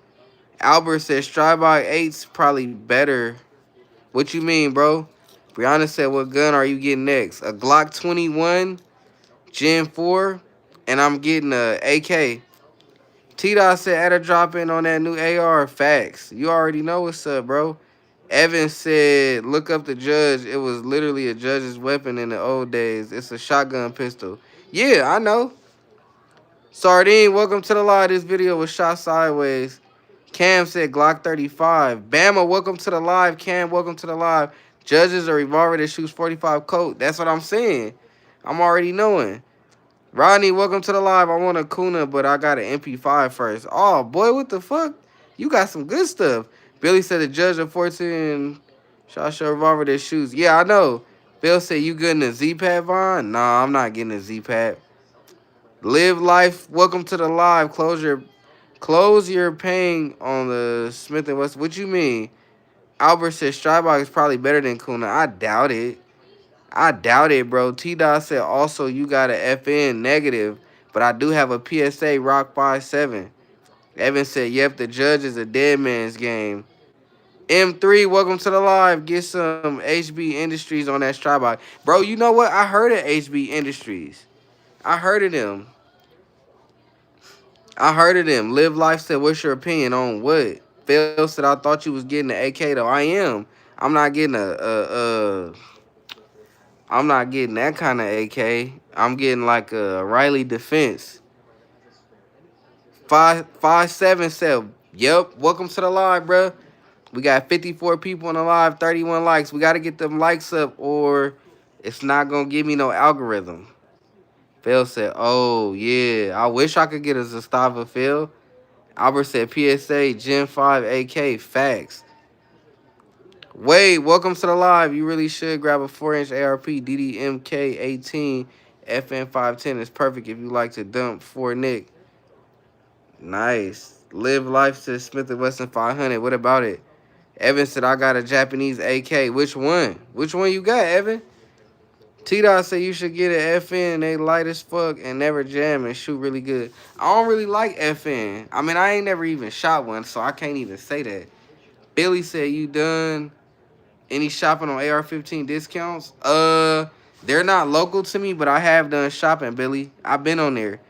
Albert said Strybog 8's probably better. What you mean, bro? Brianna said, what gun are you getting next? A Glock 21, Gen 4, and I'm getting a AK. T-Dot said, add a drop in on that new AR. Facts. You already know what's up, bro. Evan said, look up the judge. It was literally a judge's weapon in the old days. It's a shotgun pistol. Yeah, I know. Sardine, welcome to the live. This video was shot sideways. Cam said Glock 35. Bama, welcome to the live. Cam, welcome to the live. Judges a revolver that shoots 45 coat. That's what I'm saying. I'm already knowing. Rodney, welcome to the live. I want a Kuna, but I got an MP5 first. Oh, boy, what the fuck? You got some good stuff. Billy said the judge of 14 shot revolver that shoots. Yeah, I know. Bill said you getting a Z-Pad, Vaughn? Nah, I'm not getting a Z-Pad. Live life. Welcome to the live. Close your paying on the Smith & Wesson. What you mean? Albert said Strybog is probably better than Kuna. I doubt it. I doubt it, bro. T-Dot said also you got an FN negative, but I do have a PSA Rock 5.7. Evan said, yep, the judge is a dead man's game. M3, welcome to the live. Get some HB Industries on that Strybog. Bro, you know what? I heard of HB Industries. I heard of them. Live Life said, what's your opinion on what? Phil said, I thought you was getting an AK, though. I am. I'm not getting I'm not getting that kind of AK. I'm getting like a Riley Defense. 557 said, yep, welcome to the live, bro. We got 54 people on the live, 31 likes. We got to get them likes up or it's not going to give me no algorithm. Phil said, oh, yeah. I wish I could get a Zastava, Phil. Albert said, PSA, Gen 5 AK, facts. Wade, welcome to the live. You really should grab a 4-inch ARP DDMK 18 FN 510. It's perfect if you like to dump 4 Nick. Nice. Live Life says Smith & Wesson 500. What about it? Evan said, I got a Japanese AK. Which one? Which one you got, Evan? T-Dot said you should get an FN. They light as fuck and never jam and shoot really good. I don't really like FN. I mean, I ain't never even shot one, so I can't even say that. Billy said, you done any shopping on AR-15 discounts? They're not local to me, but I have done shopping, Billy. I've been on there.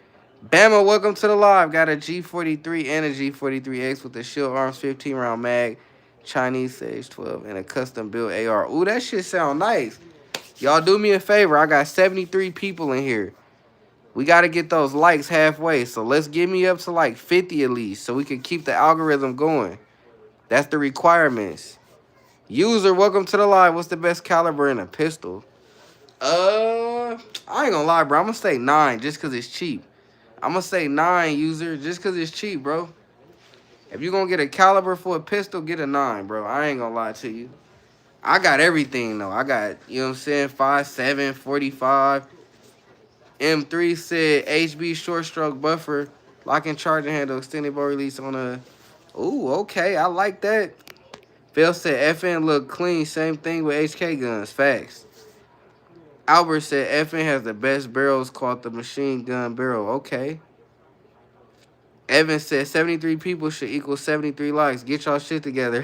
Bama, welcome to the live. Got a G43 and a G43X with the Shield Arms 15-round mag, Chinese Sage 12, and a custom-built AR. Ooh, that shit sound nice. Y'all do me a favor. I got 73 people in here. We got to get those likes halfway, so let's get me up to like 50 at least so we can keep the algorithm going. That's the requirements. User, welcome to the live. What's the best caliber in a pistol? I ain't gonna lie, bro. I'm gonna say 9 just because it's cheap. I'm gonna say 9, user, just because it's cheap, bro. If you're gonna get a caliber for a pistol, get a 9, bro. I ain't gonna lie to you. I got everything, though. I got, you know what I'm saying, 5.7, 45. M3 said HB short stroke buffer, lock and charging handle, extended bow release on a... Ooh, okay. I like that. Phil said FN look clean. Same thing with HK guns. Facts. Albert said FN has the best barrels called the machine gun barrel. Okay. Evan said 73 people should equal 73 likes. Get y'all shit together.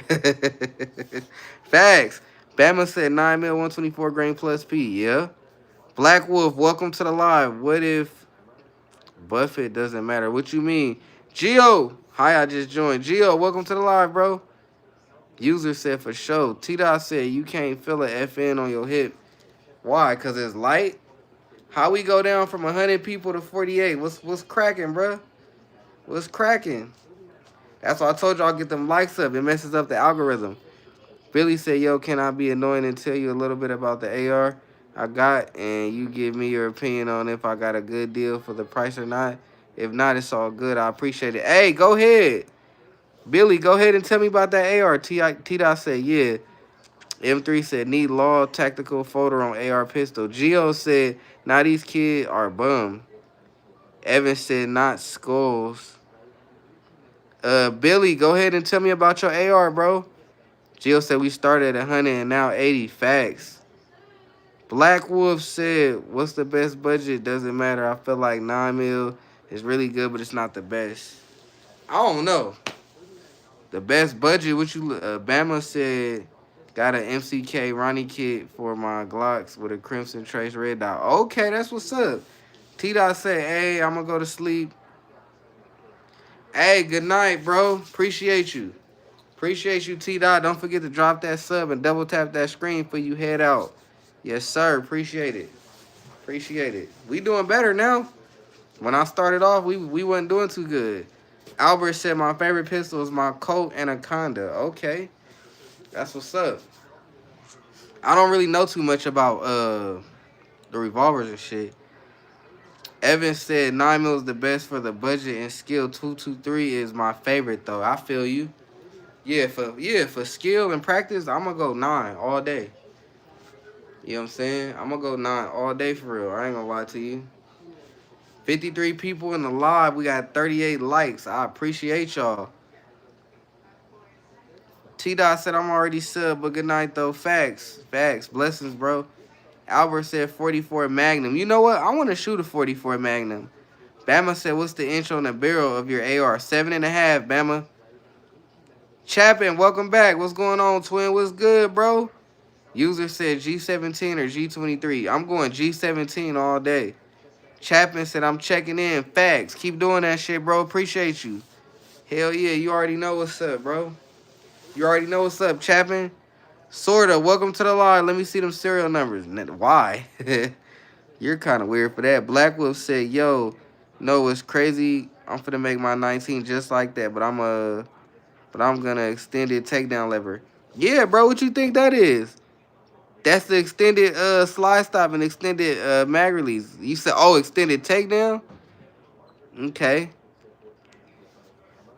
Facts. Bama said 9 mil 124 grain plus P. Yeah. Black Wolf, welcome to the live. What if Buffett doesn't matter? What you mean? Gio. Hi, I just joined. Gio, welcome to the live, bro. User said for sure. T-Dot said you can't feel a FN on your hip. Why? Because it's light? How we go down from 100 people to 48? What's cracking, bro? What's cracking? That's why I told y'all get them likes up. It messes up the algorithm. Billy said, yo, can I be annoying and tell you a little bit about the AR I got? And you give me your opinion on if I got a good deal for the price or not. If not, it's all good. I appreciate it. Hey, go ahead. Billy, go ahead and tell me about that AR. T-Dot said, yeah. M3 said, need law tactical photo on AR pistol. Geo said, now these kids are bum. Evan said, not skulls. Billy, go ahead and tell me about your AR, bro. Geo said, we started at 100 and now 80. Facts. Black Wolf said, what's the best budget? Doesn't matter. I feel like 9 mil is really good, but it's not the best. I don't know. The best budget, what you Bama said, got an MCK Ronnie kit for my Glocks with a Crimson Trace red dot. Okay, that's what's up. T-Dot said, hey, I'm going to go to sleep. Hey, good night, bro. Appreciate you. Appreciate you, T-Dot. Don't forget to drop that sub and double tap that screen for you head out. Yes, sir. Appreciate it. Appreciate it. We doing better now. When I started off, we wasn't doing too good. Albert said my favorite pistol is my Colt Anaconda. Okay. That's what's up. I don't really know too much about the revolvers and shit. Evan said 9 mil is the best for the budget and skill. 223 is my favorite though. I feel you. For skill and practice, I'm gonna go 9 all day. You know what I'm saying? I'm gonna go 9 all day for real. I ain't gonna lie to you. 53 people in the live. We got 38 likes. I appreciate y'all. T-Dot said I'm already sub, but good night though. Facts. Facts. Blessings, bro. Albert said 44 Magnum. You know what? I want to shoot a 44 Magnum. Bama said, what's the inch on the barrel of your AR? 7.5, Bama. Chapin, welcome back. What's going on, twin? What's good, bro? User said G17 or G23. I'm going G17 all day. Chapin said, I'm checking in. Facts. Keep doing that shit, bro. Appreciate you. Hell yeah, you already know what's up, bro. You already know what's up, Chapin. Sorta, welcome to the live. Let me see them serial numbers. Why? You're kind of weird for that. Black Wolf said, yo, no, it's crazy. I'm finna make my 19 just like that, but I'm gonna extend it takedown lever. Yeah, bro, what you think that is? That's the extended slide stop and extended mag release. You said, oh, extended takedown? Okay.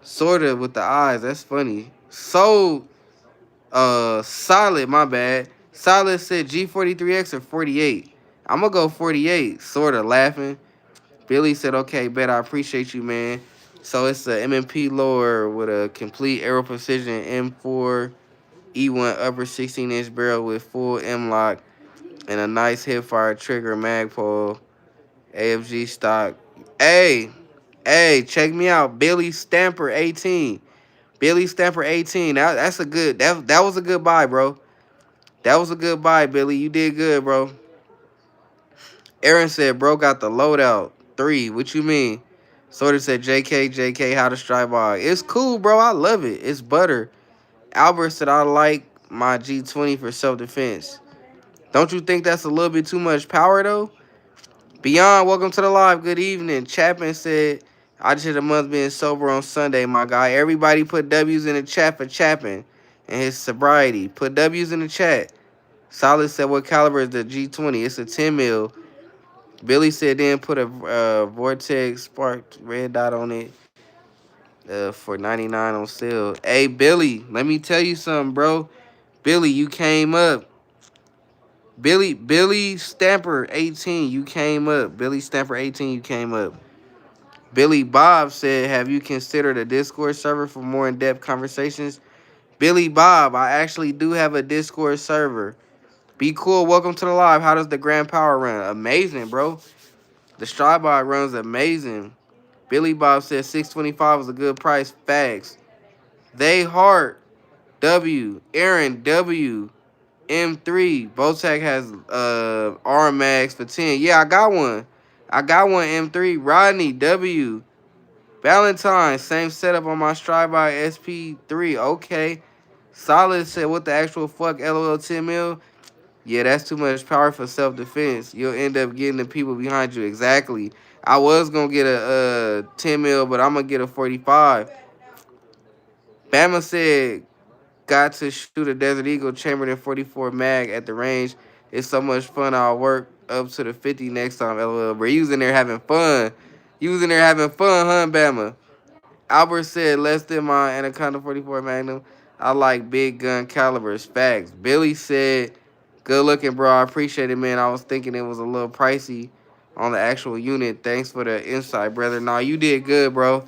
Sorta with the eyes. That's funny. So solid, my bad. Solid said G43X or 48. I'm gonna go 48, sorta laughing. Billy said, okay, bet I appreciate you, man. So it's a M&P lower with a complete aero precision M4 E1 upper 16-inch barrel with full M-lock and a nice hip-fire trigger magpole, AFG stock. Hey, check me out. Billy Stamper 18. Billy Stamper 18. That's a good, that was a good buy, bro. That was a good buy, Billy. You did good, bro. Aaron said, bro got the loadout. 3. What you mean? Sorta said, JK, how to strike by. It's cool, bro. I love it. It's butter. Albert said, I like my G20 for self-defense. Don't you think that's a little bit too much power, though? Beyond, welcome to the live. Good evening. Chapman said, I just hit a month being sober on Sunday, my guy. Everybody put W's in the chat for Chapman and his sobriety. Put W's in the chat. Solid said, what caliber is the G20? It's a 10 mil. Billy said then put a Vortex sparked red dot on it for 99 on sale. Hey, Billy, let me tell you something, bro. Billy, you came up. Billy Stamper 18, you came up. Billy Stamper 18, you came up. Billy Bob said, have you considered a Discord server for more in-depth conversations? Billy Bob, I actually do have a Discord server. Be cool. Welcome to the live. How does the Grand Power run? Amazing, bro. The Strybot runs amazing. Billy Bob says 625 is a good price. Facts. They Heart W. Aaron W. M3. Botec has R Max for 10. Yeah, I got one. I got one M3. Rodney W. Valentine. Same setup on my Strybot SP3. Okay. Solid said what the actual fuck LOL 10 mil. Yeah, that's too much power for self-defense. You'll end up getting the people behind you. Exactly. I was going to get a 10 mil, but I'm going to get a 45. Bama said, got to shoot a Desert Eagle chambered in 44 mag at the range. It's so much fun. I'll work up to the 50 next time. LOL. Bro, you was in there having fun. You was in there having fun, huh, Bama? Albert said less than my Anaconda 44 Magnum. I like big gun calibers. Facts. Billy said, good looking, bro. I appreciate it, man. I was thinking it was a little pricey on the actual unit. Thanks for the insight, brother. Nah, you did good, bro.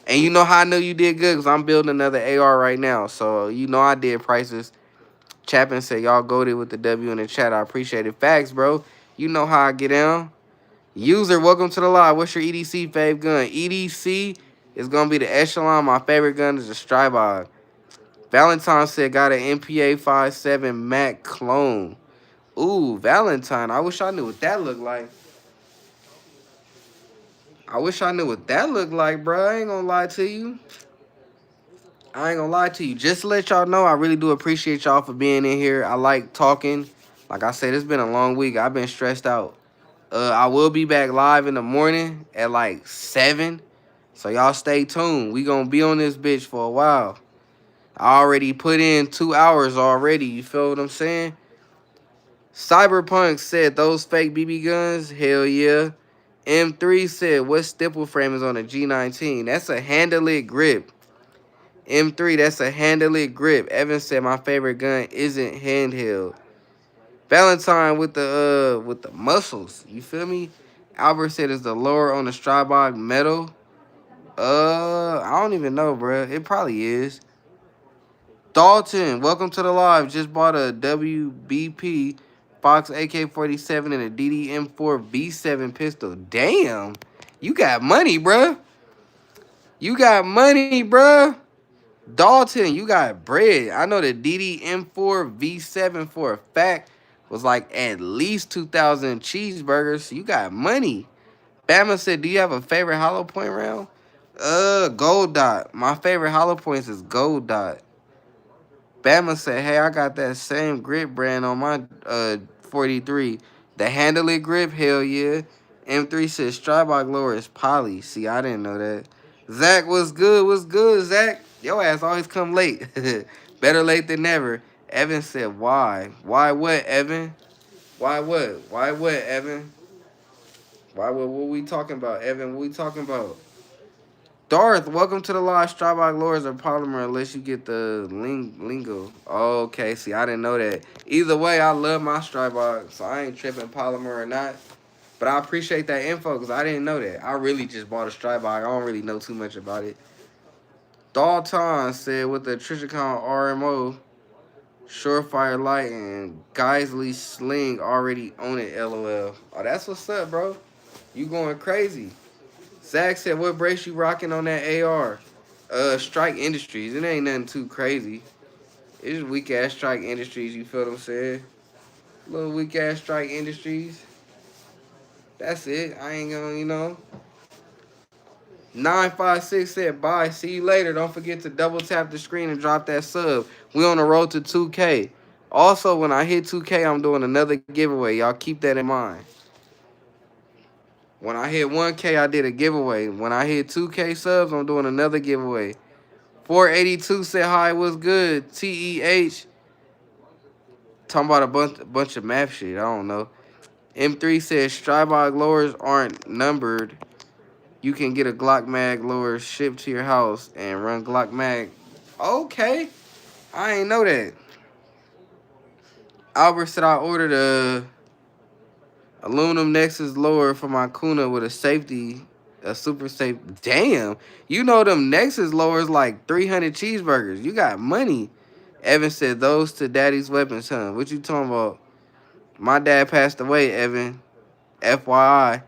And you know how I know you did good? Because I'm building another AR right now. So you know I did prices. Chapin said, y'all goaded with the W in the chat. I appreciate it. Facts, bro. You know how I get down. User, welcome to the live. What's your EDC fave gun? EDC is going to be the Echelon. My favorite gun is the Strybog. Valentine said, got an MPA 57 Mac clone. Ooh, Valentine. I wish I knew what that looked like. I wish I knew what that looked like, bro. I ain't going to lie to you. I ain't gonna lie to you. Just to let y'all know, I really do appreciate y'all for being in here. I like talking. Like I said, it's been a long week. I've been stressed out. I will be back live in the morning at like 7. So y'all stay tuned. We gonna be on this bitch for a while. I already put in 2 hours already. You feel what I'm saying? Cyberpunk said those fake BB guns. Hell yeah. M3 said what stipple frame is on a G19? That's a handle it grip. M3, that's a handle it grip. Evan said my favorite gun isn't handheld. Valentine with the muscles. You feel me? Albert said it's the lower on the Strybog metal. I don't even know, bro. It probably is. Dalton, welcome to the live. Just bought a WBP Fox AK-47 and a DDM4 V7 pistol. Damn. You got money, bro. You got money, bro. Dalton, you got bread. I know the DDM4 V7 for a fact was like at least 2,000 cheeseburgers. You got money. Bama said, do you have a favorite hollow point round? Gold dot. My favorite hollow points is gold dot. Bama said, hey, I got that same grip brand on my 43. The handle it grip, hell yeah. M3 says Strybog lower is poly. See, I didn't know that. Zach, what's good? What's good, Zach? Your ass always come late. Better late than never. Evan said, why? Why what, Evan? Why what? Why what, Evan? Why what we talking about, Evan? What we talking about? Darth, welcome to the live. Strybog lowers are polymer unless you get the lingo. Okay, see, I didn't know that. Either way, I love my Strybog, so I ain't tripping polymer or not. But I appreciate that info because I didn't know that. I really just bought a Strybog. I don't really know too much about it. Dalton said with the Trichicon RMO, Surefire Light, and Geisley Sling already own it, LOL. Oh, that's what's up, bro. You going crazy. Zach said, what brace you rocking on that AR? Strike Industries. It ain't nothing too crazy. It's just weak-ass Strike Industries, you feel what I'm saying? Little weak-ass Strike Industries. That's it. I ain't gonna, 956 said, bye. See you later. Don't forget to double tap the screen and drop that sub. We on the road to 2K. Also, when I hit 2K, I'm doing another giveaway. Y'all keep that in mind. When I hit 1K, I did a giveaway. When I hit 2K subs, I'm doing another giveaway. 482 said, hi, what's good? TEH. Talking about a bunch of map shit. I don't know. M3 says, Strybog lowers aren't numbered. You can get a Glock mag lower shipped to your house and run Glock mag. Okay. I ain't know that. Albert said I ordered a aluminum Nexus lower for my Kuna with a safety, a super safe. Damn. You know them Nexus lowers like 300 cheeseburgers. You got money. Evan said those to daddy's weapons, huh? What you talking about? My dad passed away, Evan. FYI.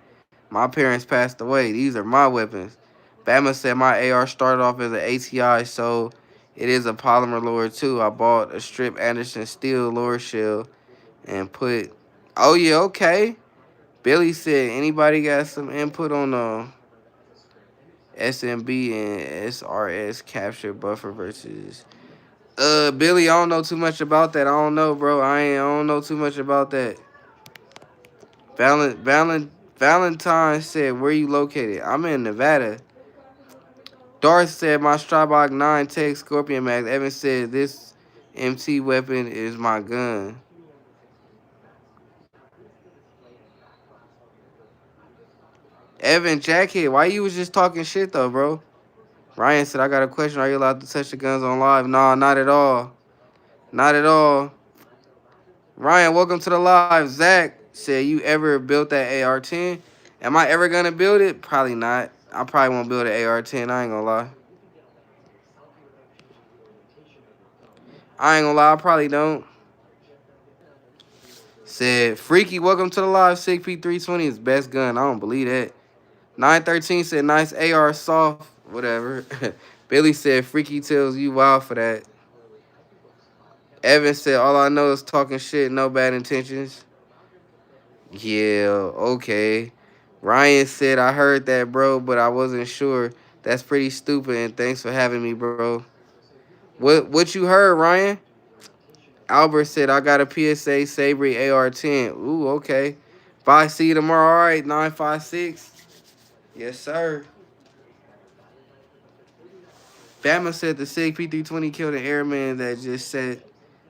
My parents passed away. These are my weapons. Bama said my AR started off as an ATI, so it is a polymer lower too. I bought a strip Anderson steel lower shell and put. Oh yeah, okay. Billy said anybody got some input on SMB and SRS capture buffer versus. Billy, I don't know too much about that. I don't know, bro. I don't know too much about that. Valentine said, where you located? I'm in Nevada. Darth said, my Strybog 9 Tech Scorpion Max. Evan said, this MT weapon is my gun. Evan, Jackhead, why you was just talking shit, though, bro? Ryan said, I got a question. Are you allowed to touch the guns on live? No, not at all. Not at all. Ryan, welcome to the live. Zach said, you ever built that AR-10? Am I ever going to build it? Probably not. I probably won't build an AR-10. I ain't going to lie. I probably don't. Said, Freaky, welcome to the live. 6P320 is best gun. I don't believe that. 913 said, nice AR soft. Whatever. Billy said, Freaky tells you wild for that. Evan said, all I know is talking shit, no bad intentions. Yeah, okay. Ryan said, I heard that, bro, but I wasn't sure. That's pretty stupid, and thanks for having me, bro. What you heard, Ryan? Albert said, I got a PSA Sabre AR-10. Ooh, okay. Bye, see you tomorrow. All right, 956. Yes, sir. Bama said the SIG P320 killed an airman that just set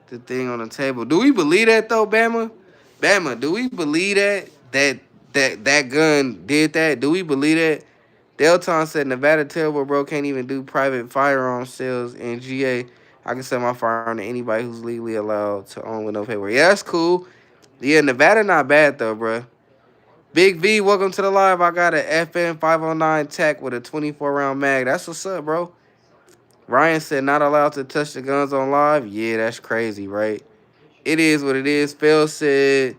the thing on the table. Do we believe that, though, Bama? Bama, do we believe that? That gun did that? Do we believe that? Delton said Nevada terrible, bro. Can't even do private firearm sales in GA. I can sell my firearm to anybody who's legally allowed to own with no paperwork. Yeah, that's cool. Yeah, Nevada not bad though, bro. Big V, welcome to the live. I got a FN 509 TAC with a 24-round mag. That's what's up, bro. Ryan said not allowed to touch the guns on live. Yeah, that's crazy, right? It is what it is. Phil said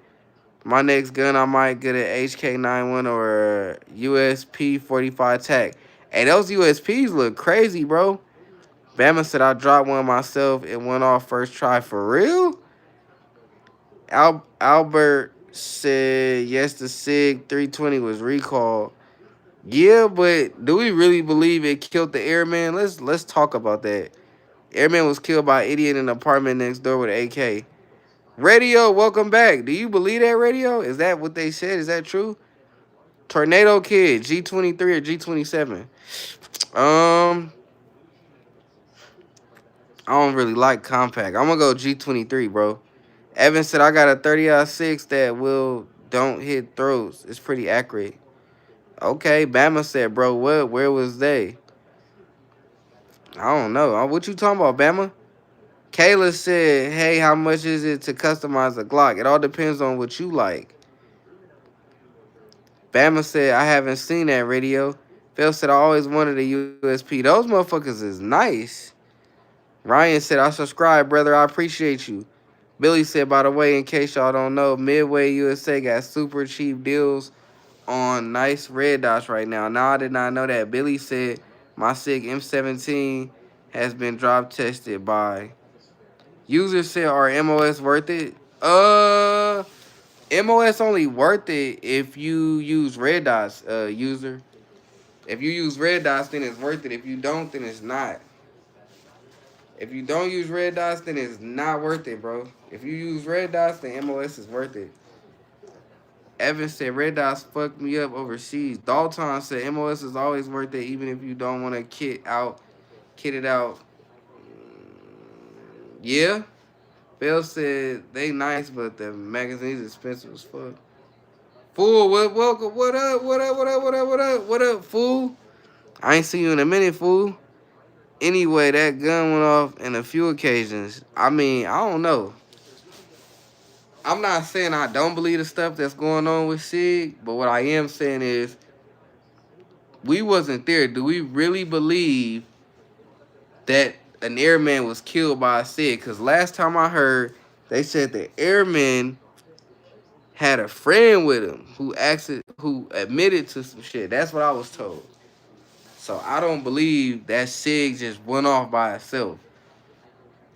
my next gun, I might get an HK91 or USP 45 TAC. Hey, those USPs look crazy, bro. Bama said I dropped one myself. It went off first try. For real? Albert said yes, the SIG 320 was recalled. Yeah, but do we really believe it killed the airman? Let's talk about that. Airman was killed by an idiot in an apartment next door with an AK. Radio, welcome back. Do you believe that, Radio? Is that what they said? Is that true? Tornado Kid, G23 or G27? I don't really like compact. I'm gonna go G23, bro. Evan said I got a 30-06 that don't hit throws. It's pretty accurate. Okay, Bama said, bro, where was they? I don't know. What you talking about, Bama? Kayla said, hey, how much is it to customize a Glock? It all depends on what you like. Bama said, I haven't seen that, Radio. Phil said, I always wanted a USP. Those motherfuckers is nice. Ryan said, I subscribe, brother. I appreciate you. Billy said, by the way, in case y'all don't know, Midway USA got super cheap deals on nice red dots right now. Now, I did not know that. Billy said, my SIG M17 has been drop tested by. Users said, are MOS worth it? MOS only worth it if you use red dots, user. If you use red dots, then it's worth it. If you don't, then it's not. If you don't use red dots, then it's not worth it, bro. If you use red dots, then MOS is worth it. Evan said, red dots fucked me up overseas. Dalton said, MOS is always worth it, even if you don't want to kit it out. Yeah. Bill said, they nice, but the magazine's expensive as fuck. Fool, welcome. What up, what up, fool? I ain't seen you in a minute, fool. Anyway, that gun went off in a few occasions. I mean, I don't know. I'm not saying I don't believe the stuff that's going on with SIG, but what I am saying is we wasn't there. Do we really believe that an airman was killed by a SIG? Because last time I heard, they said the airman had a friend with him who admitted to some shit. That's what I was told. So I don't believe that SIG just went off by itself.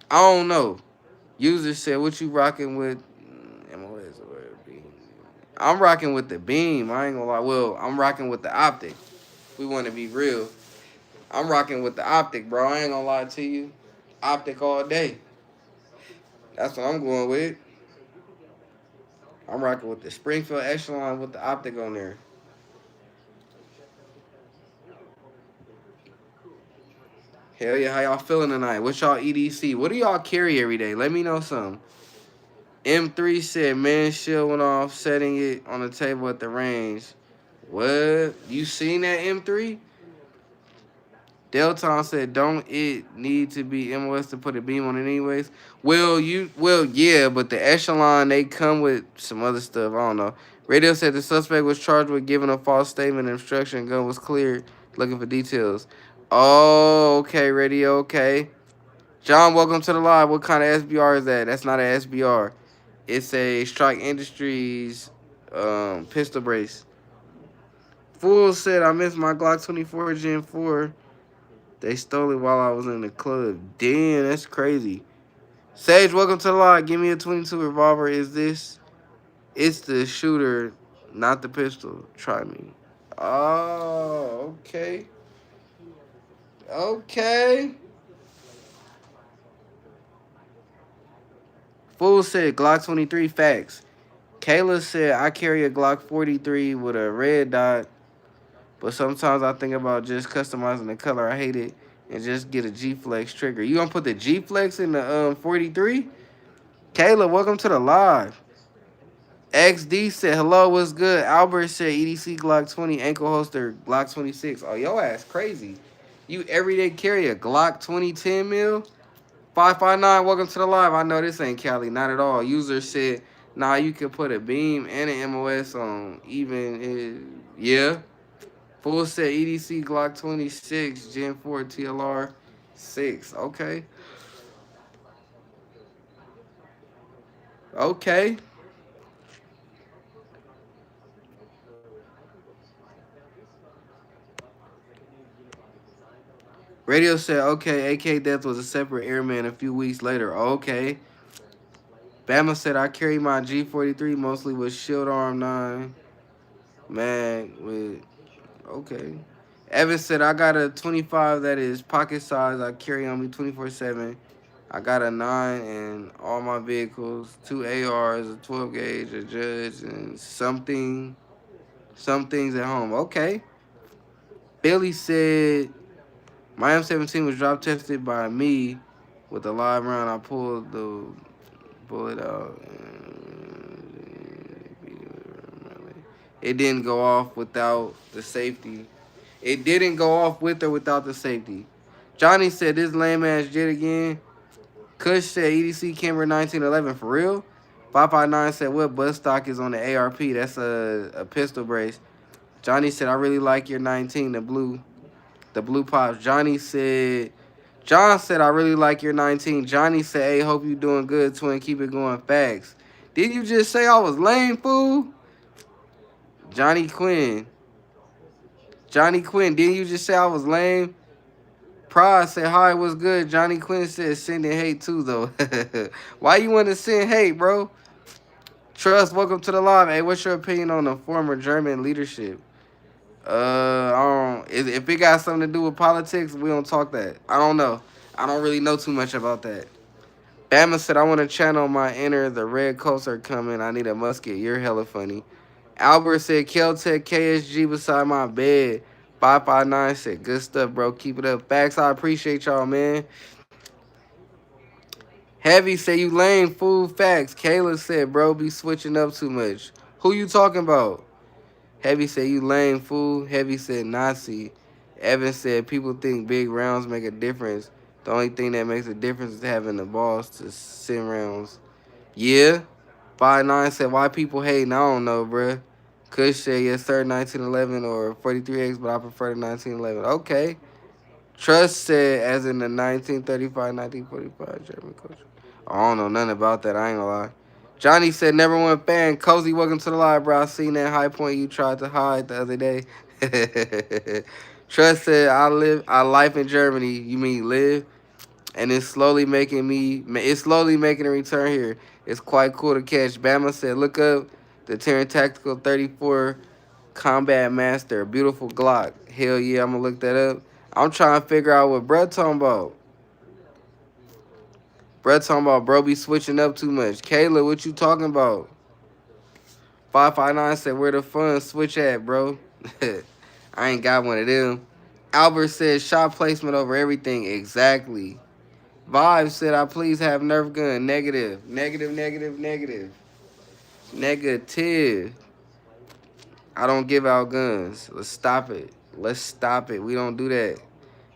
I don't know. User said, what you rocking with? I'm rocking with the beam. I ain't gonna lie. Well, I'm rocking with the optic. We want to be real. I'm rocking with the optic, bro. I ain't gonna lie to you. Optic all day. That's what I'm going with. I'm rocking with the Springfield Echelon with the optic on there. Hell yeah, how y'all feeling tonight? What's y'all EDC? What do y'all carry every day? Let me know something. M3 said, man, shield went off, setting it on the table at the range. What? You seen that, M3? Delton said, "Don't it need to be MOS to put a beam on it anyways?" Well, yeah, but the echelon they come with some other stuff. I don't know. Radio said the suspect was charged with giving a false statement. Obstruction gun was cleared. Looking for details. Oh, okay, radio. Okay, John, welcome to the live. What kind of SBR is that? That's not an SBR. It's a Strike Industries pistol brace. Fool said I missed my Glock 24 Gen 4. They stole it while I was in the club. Damn, that's crazy. Sage, welcome to the live. Give me a 22 revolver. Is this? It's the shooter, not the pistol. Try me. Oh, okay. Okay. Fool said Glock 23 facts. Kayla said I carry a Glock 43 with a red dot, but sometimes I think about just customizing the color. I hate it and just get a G Flex trigger. You gonna put the G Flex in the 43? Kayla, welcome to the live. XD said hello, what's good? Albert said EDC Glock 20 ankle holster Glock 26. Oh, yo ass crazy. You everyday carry a Glock 2010 mil? 559, welcome to the live. I know this ain't Cali, not at all. User said, nah, you could put a beam and an MOS on yeah. Full set EDC Glock 26, Gen 4 TLR 6. Okay. Okay. Radio said, okay, AK Death was a separate airman a few weeks later. Okay. Bama said, I carry my G43 mostly with shield arm 9 mag with, okay. Evan said, I got a 25 that is pocket size. I carry on me 24/7. I got a 9 in all my vehicles, 2 ARs, a 12 gauge, a judge, and some things at home. Okay. Billy said, my M17 was drop tested by me with a live round. I pulled the bullet out. It didn't go off without the safety. It didn't go off with or without the safety. Johnny said, this lame ass jet again. Kush said, EDC camera 1911 for real. 559 said, what bus stock is on the ARP? That's a pistol brace. Johnny said, I really like your 19, the blue pops. John said, I really like your 19. Johnny said, hey, hope you doing good, twin. Keep it going. Facts. Did you just say I was lame, fool? Johnny Quinn. Johnny Quinn, didn't you just say I was lame? Pride said, hi, what's good? Johnny Quinn said, sending hate too, though. Why you want to send hate, bro? Trust, welcome to the live. Hey, what's your opinion on the former German leadership? I don't. If it got something to do with politics, we don't talk that. I don't know. I don't really know too much about that. Bama said, I want to channel my inner. The red coats are coming. I need a musket. You're hella funny. Albert said, Keltec KSG beside my bed. 559 said, good stuff, bro. Keep it up. Facts, I appreciate y'all, man. Heavy said, you lame, fool. Facts. Kayla said, bro, be switching up too much. Who you talking about? Heavy said, you lame, fool. Heavy said, Nazi. Evan said, people think big rounds make a difference. The only thing that makes a difference is having the balls to send rounds. Yeah. 5-9 said, why people hating? I don't know, bruh. Kush said, yes, sir, 1911 or 43X, but I prefer the 1911. Okay. Trust said, as in the 1935, 1945 German culture. I don't know nothing about that. I ain't gonna lie. Johnny said, never one fan. Cozy, welcome to the live, bro. I seen that high point you tried to hide the other day. Trust said, I life in Germany. You mean live? And it's slowly making a return here. It's quite cool to catch. Bama said, look up the Terran Tactical 34 Combat Master. Beautiful Glock. Hell yeah, I'm gonna look that up. I'm trying to figure out what Brett talking about. Brett talking about bro be switching up too much. Kayla, what you talking about? 559 said, where the fun switch at, bro? I ain't got one of them. Albert said, shot placement over everything. Exactly. Vibe said, I please have Nerf gun. Negative. Negative, negative, negative. Negative. I don't give out guns. Let's stop it. Let's stop it. We don't do that.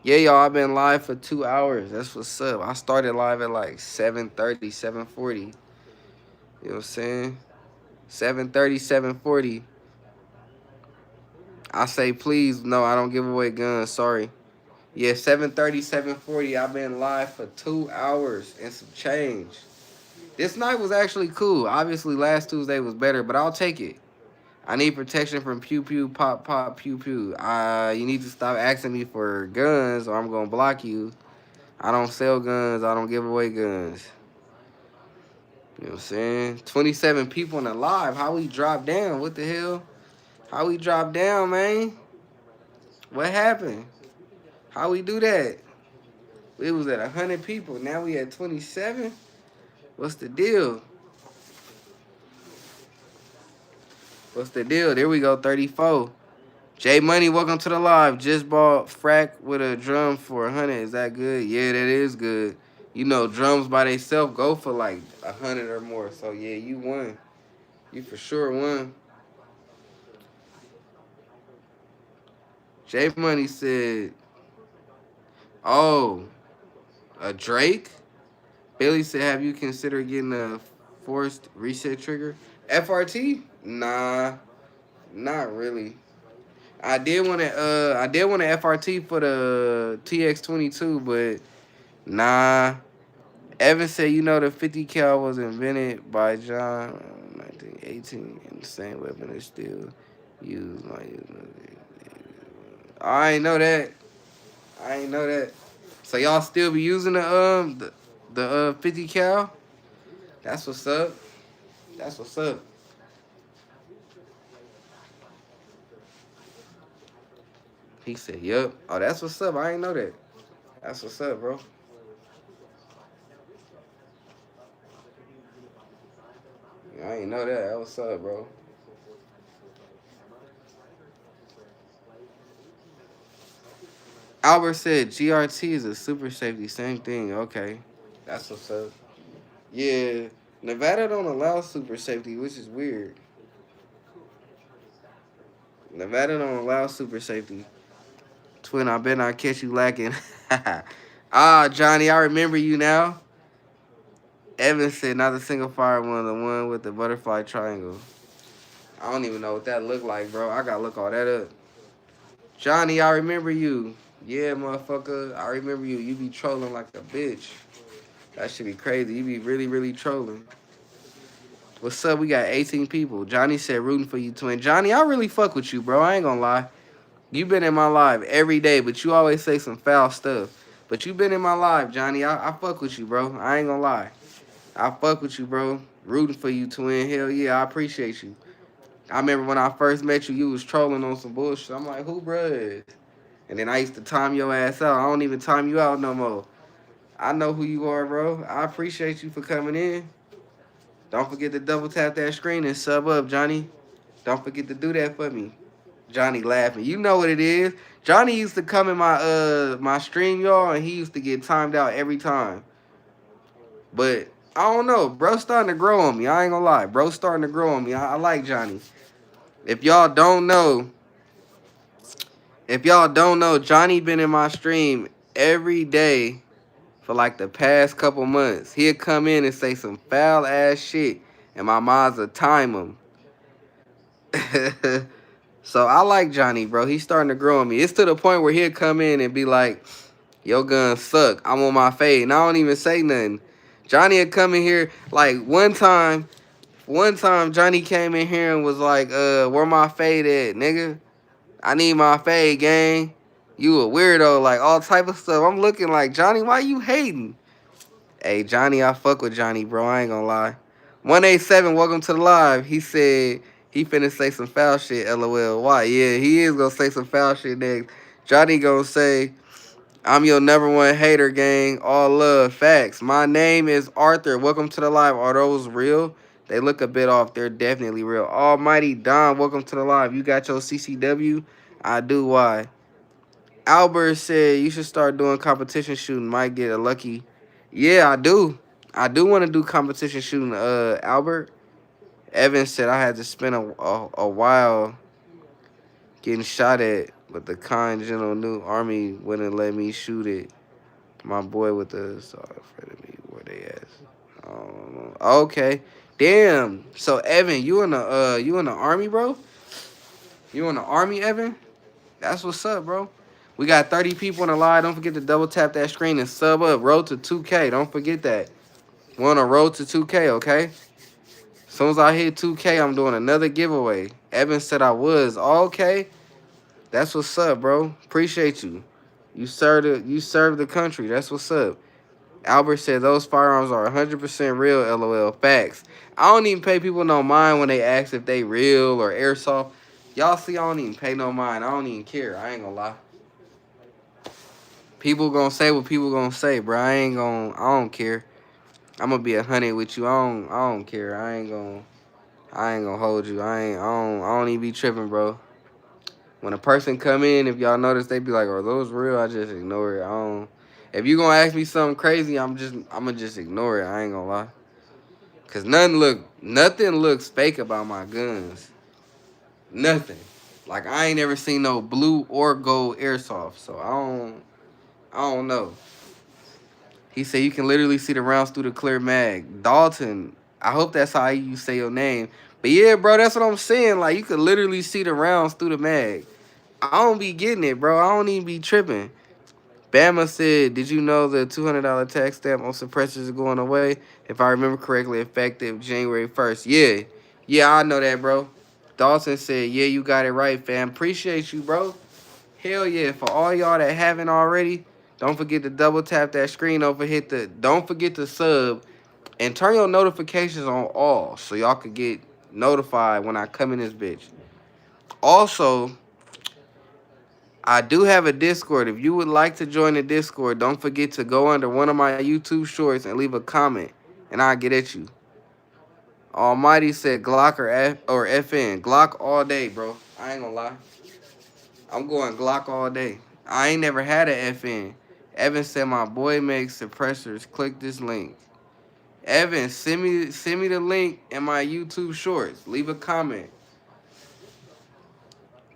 Yeah, y'all, I've been live for 2 hours. That's what's up. I started live at like 7:30, 7:40. You know what I'm saying? 7:30, 7:40. I say please. No, I don't give away guns. Sorry. Yeah, 7:30, 7:40. I've been live for 2 hours and some change. This night was actually cool. Obviously, last Tuesday was better, but I'll take it. I need protection from pew pew pop pop pew pew. You need to stop asking me for guns, or I'm gonna block you. I don't sell guns. I don't give away guns. You know what I'm saying? 27 people in the live. How we drop down? What the hell? How we drop down, man? What happened? How we do that? We was at 100 people. Now we at 27. What's the deal? What's the deal? There we go, 34. J Money, welcome to the live. Just bought frack with a drum for 100. Is that good? Yeah, that is good. You know, drums by themselves go for like 100 or more. So yeah, you won. You for sure won. J Money said, "Oh, a Drake." Bailey said, "Have you considered getting a forced reset trigger?" FRT? Nah, not really. I did want an FRT for the TX22, but nah. Evan said, you know, the 50 cal was invented by John 1918, and the same weapon is still used. I ain't know that. I ain't know that. So y'all still be using the 50 cal? That's what's up. That's what's up. He said, "Yup." Oh, that's what's up. I ain't know that. That's what's up, bro. I ain't know that. That what's up, bro. Albert said GRT is a super safety. Same thing. Okay. That's what's up. Yeah. Nevada don't allow super safety, which is weird. Nevada don't allow super safety. Twin, I bet not catch you lacking. Johnny, I remember you now. Evan said not the single fire one, the one with the butterfly triangle. I don't even know what that looked like, bro. I gotta look all that up. Johnny, I remember you. Yeah, motherfucker. I remember you. You be trolling like a bitch. That should be crazy. You be really, really trolling. What's up? We got 18 people. Johnny said rooting for you, twin. Johnny, I really fuck with you, bro. I ain't gonna lie. You been in my live every day, but you always say some foul stuff. But you been in my live, Johnny. I fuck with you, bro. I ain't gonna lie. I fuck with you, bro. Rooting for you, twin. Hell yeah, I appreciate you. I remember when I first met you, you was trolling on some bullshit. I'm like, who, bruh? And then I used to time your ass out. I don't even time you out no more. I know who you are, bro. I appreciate you for coming in. Don't forget to double tap that screen and sub up, Johnny. Don't forget to do that for me. Johnny laughing. You know what it is. Johnny used to come in my stream, y'all, and he used to get timed out every time. But I don't know. Bro starting to grow on me. I ain't gonna lie. Bro starting to grow on me. I like Johnny. If y'all don't know, Johnny been in my stream every day for like the past couple months. He'll come in and say some foul ass shit, and my moms will time him. So I like Johnny, bro. He's starting to grow on me. It's to the point where he'll come in and be like, "Your gun suck. I'm on my fade," and I don't even say nothing. Johnny had come in here like one time. One time Johnny came in here and was like, where my fade at, nigga? I need my fade, gang. You a weirdo, like all type of stuff. I'm looking like, Johnny, why you hating? Hey, Johnny, I fuck with Johnny, bro. I ain't gonna lie. 187, welcome to the live. He said he finna say some foul shit, LOL. Why? Yeah, he is gonna say some foul shit next. Johnny gonna say, I'm your number one hater, gang. All love. Facts. My name is Arthur. Welcome to the live. Are those real? They look a bit off. They're definitely real. Almighty Don, welcome to the live. You got your CCW? I do. Why? Albert said you should start doing competition shooting. Might get a lucky. Yeah, I do. I do want to do competition shooting, Albert. Evan said I had to spend a while getting shot at. But the kind, gentle new army wouldn't let me shoot it. My boy with the so afraid of me. Where they at? Okay. Damn. So Evan, you in the army, bro? You in the army, Evan? That's what's up, bro. We got 30 people in the live. Don't forget to double tap that screen and sub up. Road to 2K. Don't forget that. We're on a road to 2K, okay? As soon as I hit 2K, I'm doing another giveaway. Evan said I was. Okay. That's what's up, bro. Appreciate you. You served the country. That's what's up. Albert said those firearms are 100% real, LOL. Facts. I don't even pay people no mind when they ask if they real or airsoft. Y'all see, I don't even pay no mind. I don't even care. I ain't gonna lie. People gonna say what people gonna say, bro. I don't care. I'm gonna be 100 with you. I don't care. I ain't gonna hold you. I don't even be tripping, bro. When a person come in, if y'all notice, they be like, "Are those real?" I just ignore it. I don't. If you gonna ask me something crazy, I'm gonna just ignore it. I ain't gonna lie. Cause nothing looks fake about my guns. Nothing. Like I ain't ever seen no blue or gold airsoft, so I don't know. He said you can literally see the rounds through the clear mag. Dalton, I hope that's how you say your name. But yeah, bro, that's what I'm saying. Like you could literally see the rounds through the mag. I don't be getting it, bro. I don't even be tripping. Bama said, did you know the $200 tax stamp on suppressors is going away? If I remember correctly, effective January 1st. Yeah. Yeah, I know that, bro. Dawson said, yeah, you got it right, fam. Appreciate you, bro. Hell yeah. For all y'all that haven't already, don't forget to double tap that screen over. Don't forget to sub and turn your notifications on all so y'all could get notified when I come in this bitch. Also, I do have a Discord. If you would like to join the Discord, don't forget to go under one of my YouTube shorts and leave a comment, and I'll get at you. Almighty said Glock or FN. Glock all day, bro. I ain't gonna lie. I'm going Glock all day. I ain't never had a FN. Evan said my boy makes suppressors. Click this link. Evan, send me the link in my YouTube shorts. Leave a comment.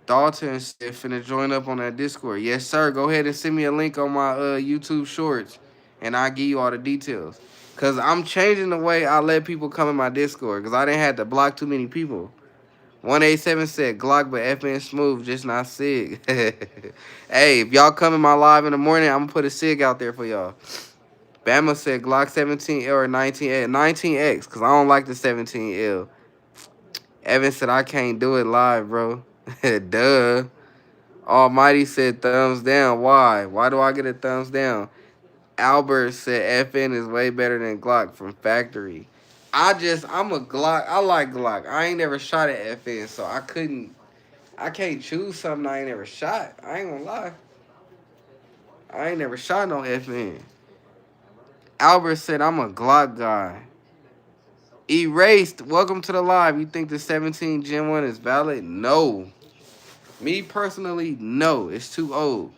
Dalton said finna join up on that Discord. Yes, sir. Go ahead and send me a link on my YouTube shorts, and I'll give you all the details. Cause I'm changing the way I let people come in my Discord. Cause I didn't have to block too many people. 187 said Glock, but FN smooth, just not Sig. Hey, if y'all come in my live in the morning, I'm gonna put a Sig out there for y'all. Bama said Glock 17L or 19X. 19X, cause I don't like the 17L. Evan said I can't do it live, bro. Duh. Almighty said thumbs down. Why? Why do I get a thumbs down? Albert said FN is way better than Glock from factory. I'm a Glock. I like Glock. I ain't never shot at FN, so I can't choose something I ain't never shot. I ain't gonna lie. I ain't never shot no FN. Albert said I'm a Glock guy. Erased. Welcome to the live. You think the 17 Gen 1 is valid? No. Me personally, no. It's too old.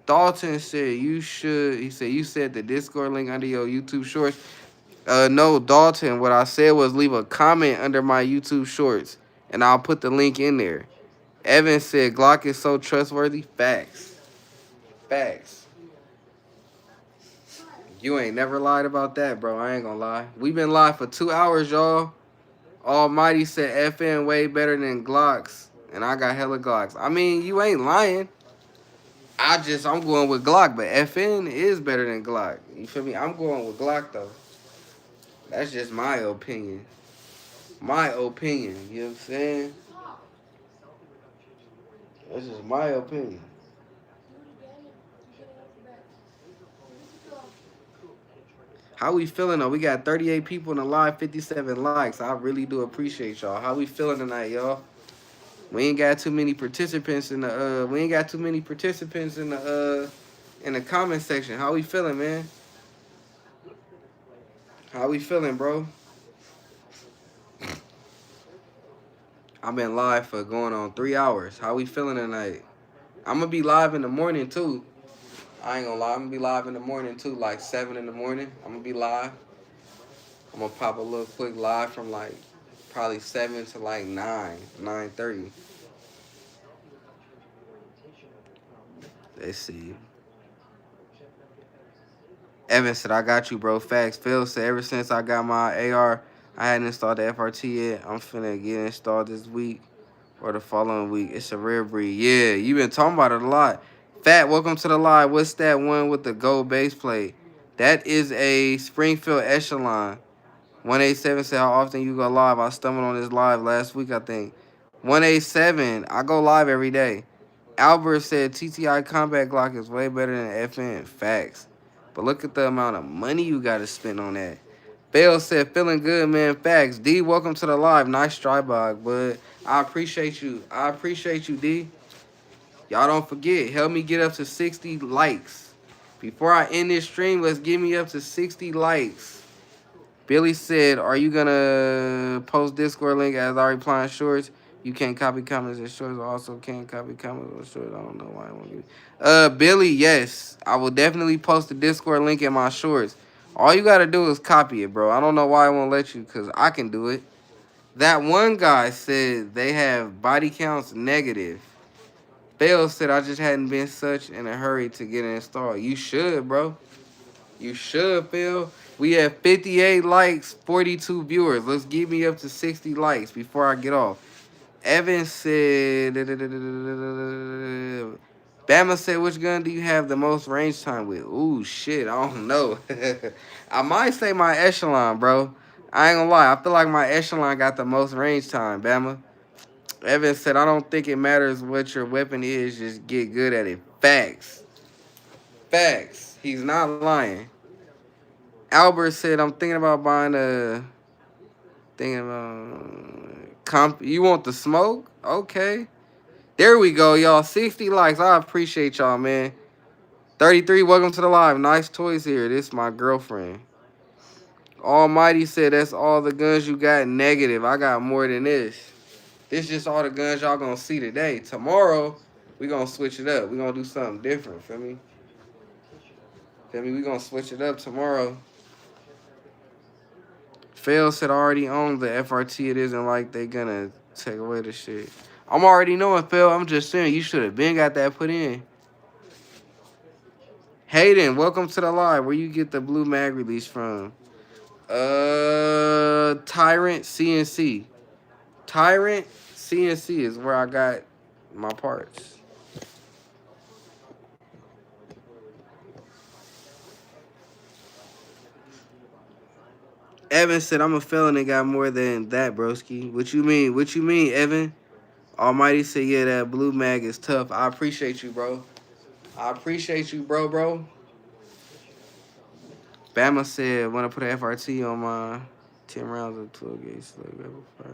Dalton said you should. He said you said the Discord link under your YouTube shorts. No, Dalton. What I said was leave a comment under my YouTube shorts, and I'll put the link in there. Evan said Glock is so trustworthy. Facts. Facts. You ain't never lied about that, bro. I ain't gonna lie. We been live for 2 hours, y'all. Almighty said FN way better than Glocks, and I got hella Glocks. I mean, you ain't lying. I'm going with Glock, but FN is better than Glock. You feel me? I'm going with Glock though. That's just my opinion. My opinion. You know what I'm saying? That's just my opinion. How we feeling though? We got 38 people in the live, 57 likes. I really do appreciate y'all. How we feeling tonight, y'all? We ain't got too many participants in the in the comment section. How we feeling, man? How we feeling, bro? I've been live for going on 3 hours. How we feeling tonight? I'm gonna be live in the morning too. I ain't gonna lie, I'm gonna be live in the morning too, like 7 in the morning. I'm gonna be live. I'm gonna pop a little quick live from like probably 7 to like 9:30. Let's see. Evan said, I got you, bro. Facts. Phil said, ever since I got my AR, I hadn't installed the FRT yet. I'm finna get installed this week or the following week. It's a rare breed. Yeah, you been talking about it a lot. Fat, welcome to the live. What's that one with the gold base plate? That is a Springfield Echelon. 187 said, how often you go live? I stumbled on this live last week, I think. 187, I go live every day. Albert said, TTI Combat Glock is way better than FN. Facts. But look at the amount of money you got to spend on that. Bale said, feeling good, man. Facts. D, welcome to the live. Nice Strybog, bud. I appreciate you. I appreciate you, D. Y'all don't forget, help me get up to 60 likes. Before I end this stream, let's get me up to 60 likes. Billy said, are you going to post Discord link as I reply in shorts? You can't copy comments in shorts. Also can't copy comments in shorts. I don't know why I won't give Billy, yes. I will definitely post the Discord link in my shorts. All you got to do is copy it, bro. I don't know why I won't let you, because I can do it. That one guy said they have body counts negative. Fail said, I just hadn't been such in a hurry to get it installed. You should, bro. You should, Phil. We have 58 likes, 42 viewers. Let's get me up to 60 likes before I get off. Evan said, Bama said, which gun do you have the most range time with? Ooh, shit, I don't know. I might say my Echelon, bro. I ain't gonna lie. I feel like my Echelon got the most range time, Bama. Evan said, I don't think it matters what your weapon is. Just get good at it. Facts. Facts. He's not lying. Albert said, I'm thinking about buying a... You want the smoke? Okay. There we go, y'all. 60 likes. I appreciate y'all, man. 33, welcome to the live. Nice toys here. This is my girlfriend. Almighty said, that's all the guns you got. Negative. I got more than this. This just all the guns y'all gonna see today. Tomorrow, we gonna switch it up. We gonna do something different, feel me? Feel me? We gonna switch it up tomorrow. Fail said, I already own the FRT. It isn't like they gonna take away the shit. I'm already knowing, Phil. I'm just saying, you should have been got that put in. Hayden, welcome to the live. Where you get the blue mag release from? Tyrant CNC. Tyrant CNC is where I got my parts. Evan said, I'm a felon and got more than that, broski. What you mean? What you mean, Evan? Almighty said, yeah, that blue mag is tough. I appreciate you, bro. I appreciate you, bro. Bama said, want to put an FRT on my 10 rounds of 12 gauge.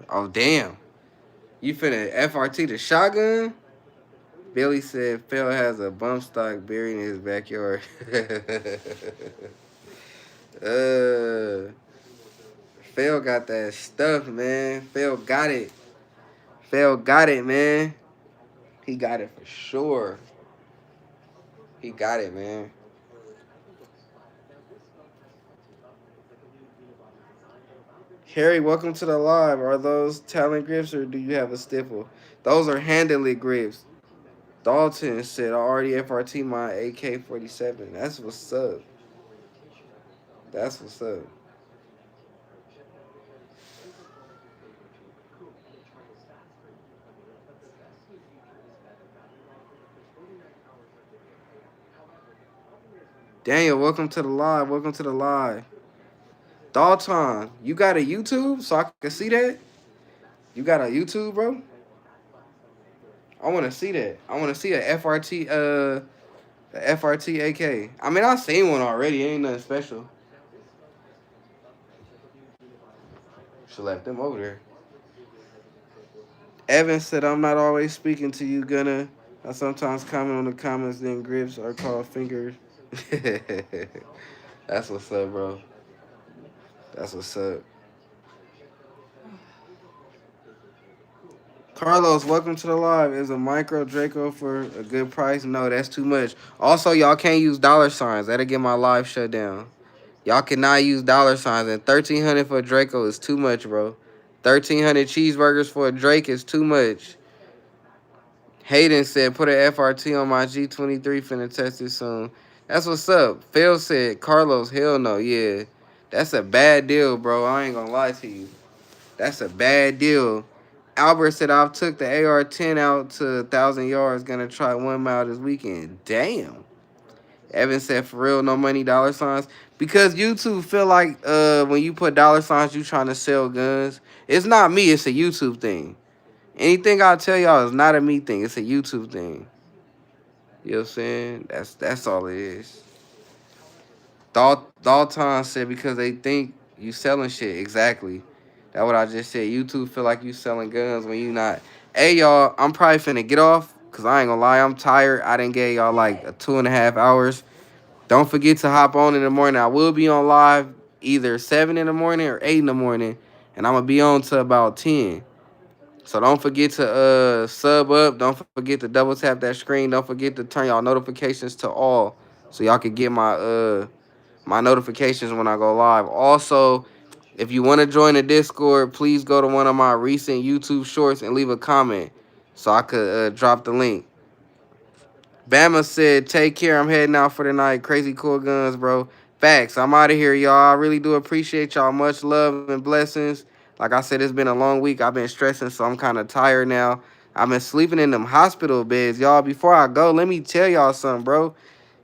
Oh, damn. You finna FRT the shotgun? Billy said, Phil has a bump stock buried in his backyard. Phil got that stuff, man. Phil got it. Phil got it, man. He got it for sure. He got it, man. Harry, welcome to the live. Are those talent grips or do you have a stipple? Those are handily grips. Dalton said, I already FRT my AK-47. That's what's up. That's what's up. Daniel, welcome to the live. Welcome to the live. Dalton, you got a YouTube so I can see that? You got a YouTube, bro? I want to see that. I want to see a FRT, FRT AK. I mean, I've seen one already. It ain't nothing special. Should left them over there. Evan said, I'm not always speaking to you, Gunna. I sometimes comment on the comments, then grips are called fingers. That's what's up, bro. That's what's up. Carlos, welcome to the live. Is a micro Draco for a good price? No, that's too much. Also, y'all can't use dollar signs. That'll get my live shut down. Y'all cannot use dollar signs. And $1,300 for a Draco is too much, bro. 1,300 cheeseburgers for a Drake is too much. Hayden said, put an FRT on my G23, finna test it soon. That's what's up. Phil said, Carlos, hell no, yeah. That's a bad deal, bro. I ain't gonna lie to you. That's a bad deal. Albert said, I've took the AR-10 out to 1,000 yards, gonna try 1 mile this weekend. Damn. Evan said, for real, no money, dollar signs. Because YouTube feel like when you put dollar signs, you trying to sell guns. It's not me, it's a YouTube thing. Anything I tell y'all is not a me thing. It's a YouTube thing. You know what I'm saying? That's all it is. Dalton said because they think you selling shit. Exactly. That's what I just said. YouTube feel like you selling guns when you not. Hey y'all, I'm probably finna get off because I ain't gonna lie, I'm tired. I didn't get y'all like a 2.5 hours. Don't forget to hop on in the morning. I will be on live either 7 in the morning or 8 in the morning, and I'm gonna be on to about 10. So don't forget to sub up. Don't forget to double tap that screen. Don't forget to turn y'all notifications to all so y'all can get my notifications when I go live. Also, if you want to join the Discord, please go to one of my recent YouTube shorts and leave a comment so I could drop the link. Bama said, take care. I'm heading out for the night. Crazy cool guns, bro. Facts. I'm out of here, y'all. I really do appreciate y'all. Much love and blessings. Like I said, it's been a long week. I've been stressing, so I'm kind of tired now. I've been sleeping in them hospital beds, y'all. Before I go, let me tell y'all something, bro.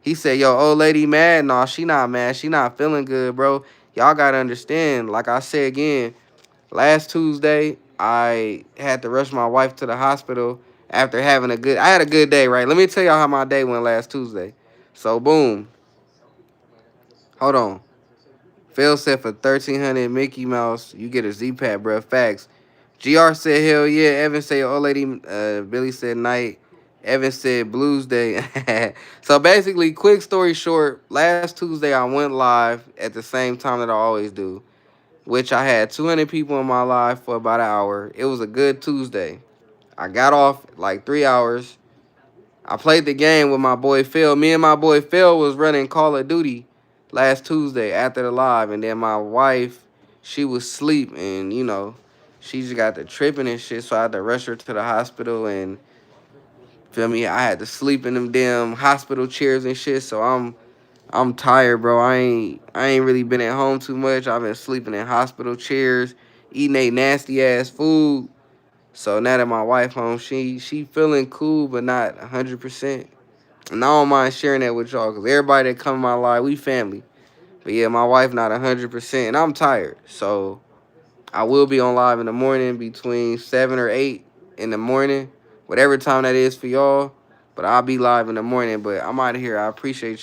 He said, yo, old lady mad. No, she not mad. She not feeling good, bro. Y'all got to understand. Like I said again, last Tuesday, I had to rush my wife to the hospital after having I had a good day, right? Let me tell y'all how my day went last Tuesday. So, boom. Hold on. Phil said for 1,300 Mickey Mouse, you get a Z-Pad, bro. Facts. GR said, hell yeah. Evan said, old lady. Billy said, night. Evan said, Blues Day. So, basically, quick story short, last Tuesday, I went live at the same time that I always do, which I had 200 people in my live for about an hour. It was a good Tuesday. I got off like 3 hours. I played the game with my boy Phil. Me and my boy Phil was running Call of Duty last Tuesday after the live. And then my wife, she was asleep. And, she just got the tripping and shit. So I had to rush her to the hospital. And, feel me, I had to sleep in them damn hospital chairs and shit. So I'm tired, bro. I ain't really been at home too much. I've been sleeping in hospital chairs, eating a nasty ass food. So now that my wife home, she feeling cool, but not 100%. And I don't mind sharing that with y'all, because everybody that come in my life, we family. But yeah, my wife not 100%, and I'm tired. So I will be on live in the morning between 7 or 8 in the morning, whatever time that is for y'all. But I'll be live in the morning. But I'm out of here. I appreciate y'all.